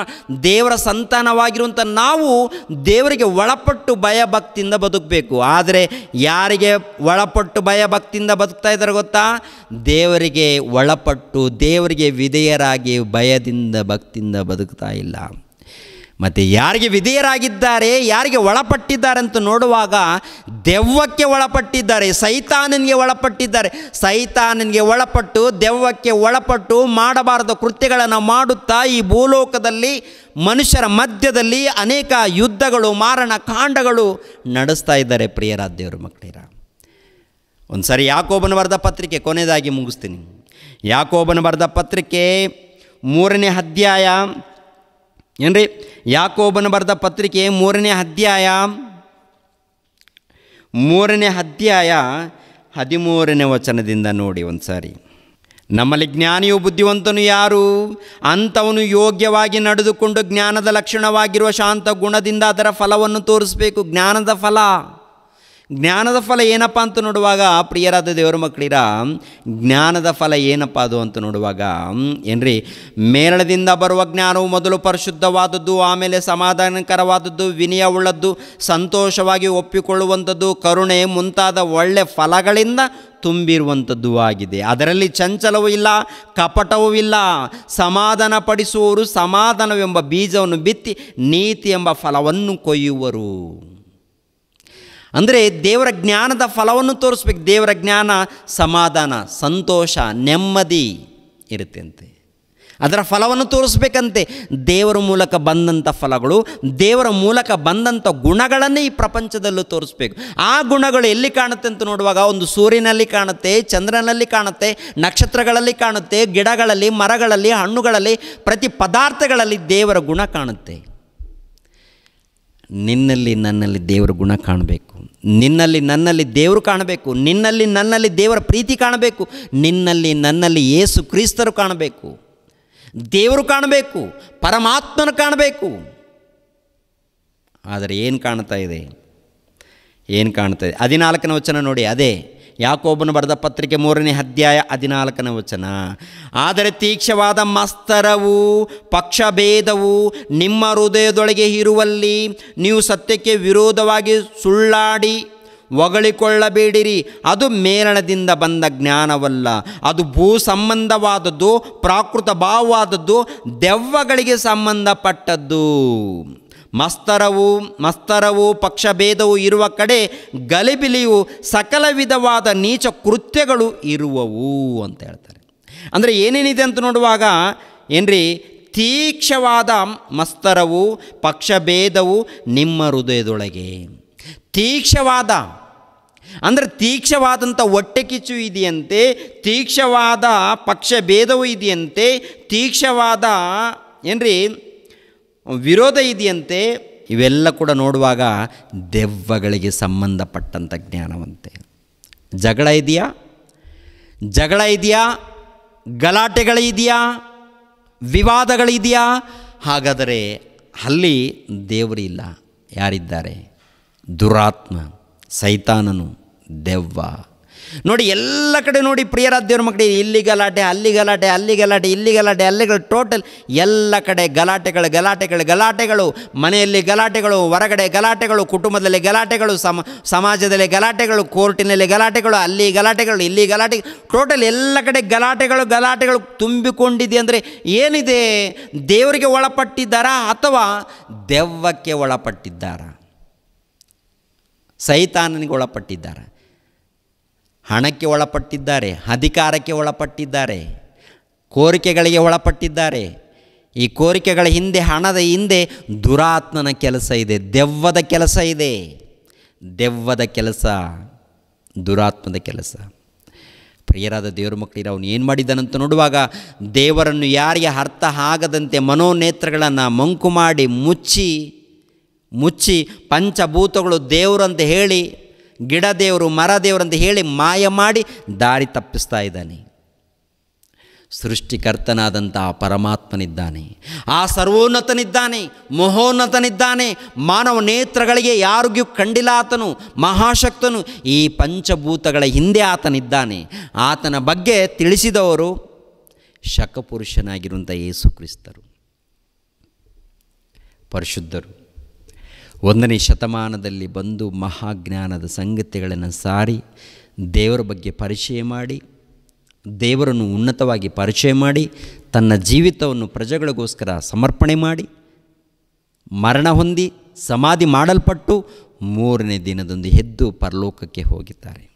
ದೇವರ ಸಂತಾನವಾಗಿರುವಂಥ ನಾವು ದೇವರಿಗೆ ಒಳಪಟ್ಟು ಭಯಭಕ್ತಿಯಿಂದ ಬದುಕಬೇಕು. ಆದರೆ ಯಾರಿಗೆ ಒಳಪಟ್ಟು ಭಯಭಕ್ತಿಯಿಂದ ಬದುಕ್ತಾ ಇದ್ದಾರೆ ಗೊತ್ತಾ? ದೇವರಿಗೆ ಒಳಪಟ್ಟು ದೇವರಿಗೆ ವಿಧೇಯರಾಗಿ ಭಯದಿಂದ ಭಕ್ತಿಯಿಂದ ಬದುಕ್ತಾ ಇಲ್ಲ. ಮತ್ತು ಯಾರಿಗೆ ವಿಧೇಯರಾಗಿದ್ದಾರೆ, ಯಾರಿಗೆ ಒಳಪಟ್ಟಿದ್ದಾರೆ ಅಂತ ನೋಡುವಾಗ ದೆವ್ವಕ್ಕೆ ಒಳಪಟ್ಟಿದ್ದಾರೆ, ಸೈತಾನನಿಗೆ ಒಳಪಟ್ಟಿದ್ದಾರೆ. ಸೈತಾನನಿಗೆ ಒಳಪಟ್ಟು ದೆವ್ವಕ್ಕೆ ಒಳಪಟ್ಟು ಮಾಡಬಾರದ ಕೃತ್ಯಗಳನ್ನು ಮಾಡುತ್ತಾ ಈ ಭೂಲೋಕದಲ್ಲಿ ಮನುಷ್ಯರ ಮಧ್ಯದಲ್ಲಿ ಅನೇಕ ಯುದ್ಧಗಳು, ಮಾರಣ ಕಾಂಡಗಳು ನಡೆಸ್ತಾ ಇದ್ದಾರೆ. ಪ್ರಿಯರಾದ ದೇವರ ಮಕ್ಕಳಿರ, ಒಂದು ಸಾರಿ ಯಾಕೋಬನ ಬರೆದ ಪತ್ರಿಕೆ, ಕೊನೆಯದಾಗಿ ಮುಗಿಸ್ತೀನಿ. ಯಾಕೋಬನ ಬರೆದ ಪತ್ರಿಕೆ 3ನೇ ಅಧ್ಯಾಯ ಏನ್ರಿ? ಯಾಕೋಬನ ಬರೆದ ಪತ್ರಿಕೆ 3ನೇ ಅಧ್ಯಾಯ 13ನೇ ವಚನದಿಂದ ನೋಡಿ ಒಂದು ಸಾರಿ. ನಮ್ಮಲ್ಲಿ ಜ್ಞಾನಿಯು ಬುದ್ಧಿವಂತನು ಯಾರು? ಅಂಥವನು ಯೋಗ್ಯವಾಗಿ ನಡೆದುಕೊಂಡು ಜ್ಞಾನದ ಲಕ್ಷಣವಾಗಿರುವ ಶಾಂತ ಗುಣದಿಂದ ಅದರ ಫಲವನ್ನು ತೋರಿಸಬೇಕು. ಜ್ಞಾನದ ಫಲ, ಜ್ಞಾನದ ಫಲ ಏನಪ್ಪ ಅಂತ ನೋಡುವಾಗ ಪ್ರಿಯರಾದ ದೇವರ ಮಕ್ಕಳಿರ, ಜ್ಞಾನದ ಫಲ ಏನಪ್ಪ ಅದು ಅಂತ ನೋಡುವಾಗ ಏನ್ರಿ, ಮೇಲದಿಂದ ಬರುವ ಜ್ಞಾನವು ಮೊದಲು ಪರಿಶುದ್ಧವಾದದ್ದು, ಆಮೇಲೆ ಸಮಾಧಾನಕರವಾದದ್ದು, ವಿನಯವುಳ್ಳದ್ದು, ಸಂತೋಷವಾಗಿ ಒಪ್ಪಿಕೊಳ್ಳುವಂಥದ್ದು, ಕರುಣೆ ಮುಂತಾದ ಒಳ್ಳೆ ಫಲಗಳಿಂದ ತುಂಬಿರುವಂಥದ್ದು ಆಗಿದೆ. ಅದರಲ್ಲಿ ಚಂಚಲವೂ ಇಲ್ಲ, ಕಪಟವೂ ಇಲ್ಲ. ಸಮಾಧಾನ ಪಡಿಸುವವರು ಸಮಾಧಾನವೆಂಬ ಬೀಜವನ್ನು ಬಿತ್ತಿ ನೀತಿ ಎಂಬ ಫಲವನ್ನು ಕೊಯ್ಯುವರು. ಅಂದರೆ ದೇವರ ಜ್ಞಾನದ ಫಲವನ್ನು ತೋರಿಸ್ಬೇಕು. ದೇವರ ಜ್ಞಾನ ಸಮಾಧಾನ, ಸಂತೋಷ, ನೆಮ್ಮದಿ ಇರುತ್ತೆ ಅಂತೆ. ಅದರ ಫಲವನ್ನು ತೋರಿಸ್ಬೇಕಂತೆ. ದೇವರ ಮೂಲಕ ಬಂದಂಥ ಫಲಗಳು, ದೇವರ ಮೂಲಕ ಬಂದಂಥ ಗುಣಗಳನ್ನೇ ಈ ಪ್ರಪಂಚದಲ್ಲೂ ತೋರಿಸ್ಬೇಕು. ಆ ಗುಣಗಳು ಎಲ್ಲಿ ಕಾಣುತ್ತೆ ಅಂತ ನೋಡುವಾಗ ಒಂದು ಸೂರ್ಯನಲ್ಲಿ ಕಾಣುತ್ತೆ, ಚಂದ್ರನಲ್ಲಿ ಕಾಣುತ್ತೆ, ನಕ್ಷತ್ರಗಳಲ್ಲಿ ಕಾಣುತ್ತೆ, ಗಿಡಗಳಲ್ಲಿ, ಮರಗಳಲ್ಲಿ, ಹಣ್ಣುಗಳಲ್ಲಿ, ಪ್ರತಿ ಪದಾರ್ಥಗಳಲ್ಲಿ ದೇವರ ಗುಣ ಕಾಣುತ್ತೆ. ನಿನ್ನಲ್ಲಿ ನನ್ನಲ್ಲಿ ದೇವರ ಗುಣ ಕಾಣಬೇಕು, ನಿನ್ನಲ್ಲಿ ನನ್ನಲ್ಲಿ ದೇವರು ಕಾಣಬೇಕು, ನಿನ್ನಲ್ಲಿ ನನ್ನಲ್ಲಿ ದೇವರ ಪ್ರೀತಿ ಕಾಣಬೇಕು, ನಿನ್ನಲ್ಲಿ ನನ್ನಲ್ಲಿ ಯೇಸು ಕ್ರಿಸ್ತರು ಕಾಣಬೇಕು, ದೇವರು ಕಾಣಬೇಕು, ಪರಮಾತ್ಮನು ಕಾಣಬೇಕು. ಆದರೆ ಏನು ಕಾಣ್ತಾ ಇದೆ? 14ನೇ ವಚನ ನೋಡಿ. ಅದೇ ಯಾಕೋಬನು ಬರೆದ ಪತ್ರಿಕೆ 3ನೇ ಅಧ್ಯಾಯ 14ನೇ ವಚನ. ಆದರೆ ತೀಕ್ಷ್ಣವಾದ ಮಸ್ತರವು ಪಕ್ಷಭೇದವು ನಿಮ್ಮ ಹೃದಯದೊಳಗೆ ಇರುವಲ್ಲಿ ನೀವು ಸತ್ಯಕ್ಕೆ ವಿರೋಧವಾಗಿ ಸುಳ್ಳಾಡಿ ಹೊಗಳಿಕೊಳ್ಳಬೇಡಿರಿ. ಅದು ಮೇಲಣದಿಂದ ಬಂದ ಜ್ಞಾನವಲ್ಲ, ಅದು ಭೂ ಸಂಬಂಧವಾದದ್ದು, ಪ್ರಾಕೃತ ಭಾವವಾದದ್ದು, ದೆವ್ವಗಳಿಗೆ ಸಂಬಂಧಪಟ್ಟದ್ದು. ಮಸ್ತರವು ಪಕ್ಷಭೇದವು ಇರುವ ಕಡೆ ಗಲಿಬಿಲಿಯು ಸಕಲ ವಿಧವಾದ ನೀಚ ಕೃತ್ಯಗಳು ಇರುವವು ಅಂತ ಹೇಳ್ತಾರೆ. ಅಂದರೆ ಏನೇನಿದೆ ಅಂತ ನೋಡುವಾಗ ಏನ್ರಿ, ತೀಕ್ಷ್ಣವಾದ ಮಸ್ತರವು ಪಕ್ಷಭೇದವು ನಿಮ್ಮ ಹೃದಯದೊಳಗೆ. ತೀಕ್ಷ್ಣವಾದ ಅಂದರೆ ತೀಕ್ಷ್ಣವಾದಂಥ ಹೊಟ್ಟೆ ಕಿಚ್ಚು ಇದೆಯಂತೆ, ತೀಕ್ಷ್ಣವಾದ ಪಕ್ಷಭೇದವು ಇದೆಯಂತೆ, ತೀಕ್ಷ್ಣವಾದ ಏನ್ರಿ ವಿರೋಧ ಇದೆಯಂತೆ. ಇವೆಲ್ಲ ಕೂಡ ನೋಡುವಾಗ ದೆವ್ವಗಳಿಗೆ ಸಂಬಂಧಪಟ್ಟಂಥ ಜ್ಞಾನವಂತೆ. ಜಗಳ ಇದೆಯಾ, ಗಲಾಟೆಗಳಿದೆಯಾ, ವಿವಾದಗಳಿದೆಯಾ? ಹಾಗಾದರೆ ಅಲ್ಲಿ ದೇವರು ಇಲ್ಲ. ಯಾರಿದ್ದಾರೆ? ದುರಾತ್ಮ, ಸೈತಾನನು, ದೆವ್ವ. ನೋಡಿ, ಎಲ್ಲ ಕಡೆ ನೋಡಿ ಪ್ರಿಯರಾದ ದೇವ್ರ ಮಕ್ಕಳಿಗೆ, ಇಲ್ಲಿ ಗಲಾಟೆ, ಅಲ್ಲಿ ಗಲಾಟೆ, ಅಲ್ಲಿ ಗಲಾಟೆ, ಇಲ್ಲಿ ಗಲಾಟೆ, ಅಲ್ಲಿಗಳು, ಟೋಟಲ್ ಎಲ್ಲ ಕಡೆ ಗಲಾಟೆಗಳು. ಮನೆಯಲ್ಲಿ ಗಲಾಟೆಗಳು, ಹೊರಗಡೆ ಗಲಾಟೆಗಳು, ಕುಟುಂಬದಲ್ಲಿ ಗಲಾಟೆಗಳು, ಸಮಾಜದಲ್ಲಿ ಗಲಾಟೆಗಳು, ಕೋರ್ಟಿನಲ್ಲಿ ಗಲಾಟೆಗಳು, ಅಲ್ಲಿ ಗಲಾಟೆಗಳು, ಇಲ್ಲಿ ಗಲಾಟೆ, ಟೋಟಲ್ ಎಲ್ಲ ಕಡೆ ಗಲಾಟೆಗಳು ತುಂಬಿಕೊಂಡಿದೆ. ಅಂದರೆ ಏನಿದೆ? ದೇವರಿಗೆ ಒಳಪಟ್ಟಿದ್ದಾರಾ ಅಥವಾ ದೆವ್ವಕ್ಕೆ ಒಳಪಟ್ಟಿದ್ದಾರಾ? ಸೈತಾನನಿಗೆ ಒಳಪಟ್ಟಿದ್ದಾರೆ, ಹಣಕ್ಕೆ ಒಳಪಟ್ಟಿದ್ದಾರೆ, ಅಧಿಕಾರಕ್ಕೆ ಒಳಪಟ್ಟಿದ್ದಾರೆ, ಕೋರಿಕೆಗಳಿಗೆ ಒಳಪಟ್ಟಿದ್ದಾರೆ. ಈ ಕೋರಿಕೆಗಳ ಹಿಂದೆ, ಹಣದ ಹಿಂದೆ ದುರಾತ್ಮನ ಕೆಲಸ ಇದೆ, ದೆವ್ವದ ಕೆಲಸ ಇದೆ. ದೆವ್ವದ ಕೆಲಸ, ದುರಾತ್ಮದ ಕೆಲಸ. ಪ್ರಿಯರಾದ ದೇವರ ಮಕ್ಕಳಿಗೆ ಅವನು ಏನು ಮಾಡಿದ್ದಾನಂತ ನೋಡುವಾಗ, ದೇವರನ್ನು ಯಾರಿಗೆ ಅರ್ಥ ಆಗದಂತೆ ಮನೋನೇತ್ರಗಳನ್ನು ಮಂಕು ಮಾಡಿ ಮುಚ್ಚಿ ಪಂಚಭೂತಗಳು ದೇವರು ಅಂತ ಹೇಳಿ, ಗಿಡ ದೇವರು, ಮರ ದೇವರು ಅಂತ ಹೇಳಿ ಮಾಯ ಮಾಡಿ ದಾರಿ ತಪ್ಪಿಸ್ತಾ ಇದ್ದಾನೆ. ಸೃಷ್ಟಿಕರ್ತನಾದಂತಹ ಪರಮಾತ್ಮನಿದ್ದಾನೆ, ಆ ಸರ್ವೋನ್ನತನಿದ್ದಾನೆ, ಮಹೋನ್ನತನಿದ್ದಾನೆ. ಮಾನವ ನೇತ್ರಗಳಿಗೆ ಯಾರಿಗೂ ಕಂಡಿಲ್ಲ ಆತನು, ಮಹಾಶಕ್ತನು. ಈ ಪಂಚಭೂತಗಳ ಹಿಂದೆ ಆತನಿದ್ದಾನೆ. ಆತನ ಬಗ್ಗೆ ತಿಳಿಸಿದವರು ಶಕಪುರುಷನಾಗಿರುವಂಥ ಯೇಸು ಕ್ರಿಸ್ತರು, ಪರಿಶುದ್ಧರು. 1ನೇ ಶತಮಾನದಲ್ಲಿ ಬಂದು ಮಹಾಜ್ಞಾನದ ಸಂಗತಿಗಳನ್ನು ಸಾರಿ, ದೇವರ ಬಗ್ಗೆ ಪರಿಚಯ ಮಾಡಿ, ದೇವರನ್ನು ಉನ್ನತವಾಗಿ ಪರಿಚಯ ಮಾಡಿ, ತನ್ನ ಜೀವಿತವನ್ನು ಪ್ರಜೆಗಳಿಗೋಸ್ಕರ ಸಮರ್ಪಣೆ ಮಾಡಿ, ಮರಣ ಹೊಂದಿ ಸಮಾಧಿ ಮಾಡಲ್ಪಟ್ಟು 3ನೇ ದಿನದಂದು ಎದ್ದು ಪರಲೋಕಕ್ಕೆ ಹೋಗಿದ್ದಾರೆ.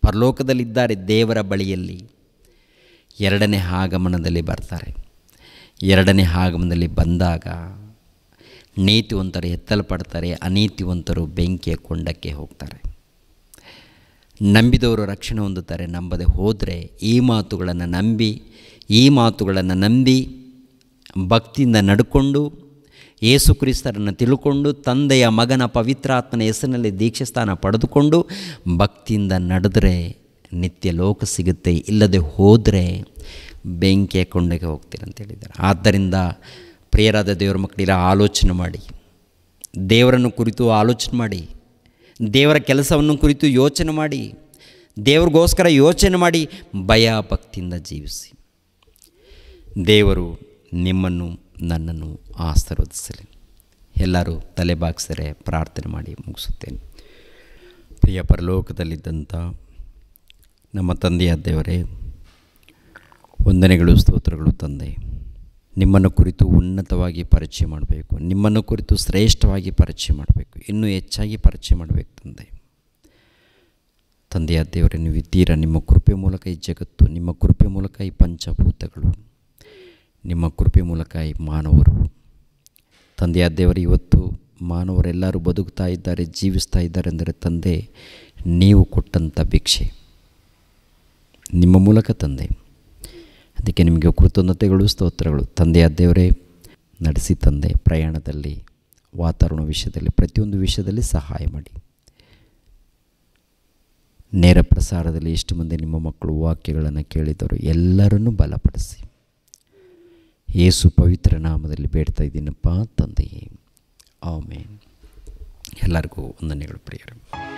ಪರಲೋಕದಲ್ಲಿದ್ದಾರೆ, ದೇವರ ಬಳಿಯಲ್ಲಿ. 2ನೇ ಆಗಮನದಲ್ಲಿ ಬರ್ತಾರೆ. 2ನೇ ಆಗಮನದಲ್ಲಿ ಬಂದಾಗ ನೀತಿವಂತರು ಎತ್ತಲ್ಪಡ್ತಾರೆ, ಅನೀತಿವಂತರು ಬೆಂಕಿಯ ಕೊಂಡಕ್ಕೆ ಹೋಗ್ತಾರೆ. ನಂಬಿದವರು ರಕ್ಷಣೆ ಹೊಂದುತ್ತಾರೆ, ನಂಬದೆ ಹೋದರೆ ಈ ಮಾತುಗಳನ್ನು ನಂಬಿ ಭಕ್ತಿಯಿಂದ ನಡ್ಕೊಂಡು, ಯೇಸು ಕ್ರಿಸ್ತರನ್ನು ತಿಳ್ಕೊಂಡು, ತಂದೆಯ ಮಗನ ಪವಿತ್ರಾತ್ಮನ ಹೆಸರಿನಲ್ಲಿ ದೀಕ್ಷಾಸ್ಥಾನ ಪಡೆದುಕೊಂಡು ಭಕ್ತಿಯಿಂದ ನಡೆದರೆ ನಿತ್ಯ ಲೋಕ ಸಿಗುತ್ತೆ, ಇಲ್ಲದೆ ಹೋದರೆ ಬೆಂಕಿಯ ಕೊಂಡಕ್ಕೆ ಹೋಗ್ತೀರ ಅಂತ ಹೇಳಿದ್ದಾರೆ. ಆದ್ದರಿಂದ ಪ್ರಿಯರಾದ ದೇವರ ಮಕ್ಕಳಿಗೆ ಆಲೋಚನೆ ಮಾಡಿ, ದೇವರನ್ನು ಕುರಿತು ಆಲೋಚನೆ ಮಾಡಿ, ದೇವರ ಕೆಲಸವನ್ನು ಕುರಿತು ಯೋಚನೆ ಮಾಡಿ, ದೇವ್ರಿಗೋಸ್ಕರ ಯೋಚನೆ ಮಾಡಿ, ಭಯ ಭಕ್ತಿಯಿಂದ ಜೀವಿಸಿ. ದೇವರು ನಿಮ್ಮನ್ನು ನನ್ನನ್ನು ಆಶೀರ್ವದಿಸಲಿ. ಎಲ್ಲರೂ ತಲೆ ಬಾಗಿಸರೆ ಪ್ರಾರ್ಥನೆ ಮಾಡಿ ಮುಗಿಸುತ್ತೇನೆ. ಪ್ರಿಯ ಪರಲೋಕದಲ್ಲಿದ್ದಂಥ ನಮ್ಮ ತಂದೆಯ ದೇವರೇ, ವಂದನೆಗಳು, ಸ್ತೋತ್ರಗಳು ತಂದೆ. ನಿಮ್ಮನ್ನು ಕುರಿತು ಉನ್ನತವಾಗಿ ಪರಿಚಯ ಮಾಡಬೇಕು, ನಿಮ್ಮನ್ನು ಕುರಿತು ಶ್ರೇಷ್ಠವಾಗಿ ಪರಿಚಯ ಮಾಡಬೇಕು, ಇನ್ನೂ ಹೆಚ್ಚಾಗಿ ಪರಿಚಯ ಮಾಡಬೇಕು ತಂದೆಯ ದೇವರೇ, ನೀವು ಇದ್ದೀರ. ನಿಮ್ಮ ಕೃಪೆ ಮೂಲಕ ಈ ಜಗತ್ತು, ನಿಮ್ಮ ಕೃಪೆ ಮೂಲಕ ಈ ಪಂಚಭೂತಗಳು, ನಿಮ್ಮ ಕೃಪೆ ಮೂಲಕ ಈ ಮಾನವರು. ತಂದೆಯ ದೇವರೇ, ಇವತ್ತು ಮಾನವರೆಲ್ಲರೂ ಬದುಕ್ತಾ ಇದ್ದಾರೆ, ಜೀವಿಸ್ತಾ ಇದ್ದಾರೆ ಅಂದರೆ ತಂದೆ ನೀವು ಕೊಟ್ಟಂಥ ಭಿಕ್ಷೆ ನಿಮ್ಮ ಮೂಲಕ ತಂದೆ. ಅದಕ್ಕೆ ನಿಮಗೆ ಕೃತಜ್ಞತೆಗಳು, ಸ್ತೋತ್ರಗಳು ತಂದೆಯ ದೇವರೇ. ನಡೆಸಿ ತಂದೆ, ಪ್ರಯಾಣದಲ್ಲಿ ವಾತಾವರಣ ವಿಷಯದಲ್ಲಿ, ಪ್ರತಿಯೊಂದು ವಿಷಯದಲ್ಲಿ ಸಹಾಯ ಮಾಡಿ. ನೇರ ಪ್ರಸಾರದಲ್ಲಿ ಎಷ್ಟು ಮಂದಿ ನಿಮ್ಮ ಮಕ್ಕಳು ವಾಕ್ಯಗಳನ್ನು ಕೇಳಿದರು ಎಲ್ಲರನ್ನೂ ಬಲಪಡಿಸಿ. ಯೇಸು ಪವಿತ್ರ ನಾಮದಲ್ಲಿ ಬೇಡ್ತಾ ಇದ್ದೀನಪ್ಪ ತಂದೆಯೇ, ಆಮೇನ್. ಎಲ್ಲರಿಗೂ ವಂದನೆಗಳು ಪ್ರಿಯರು.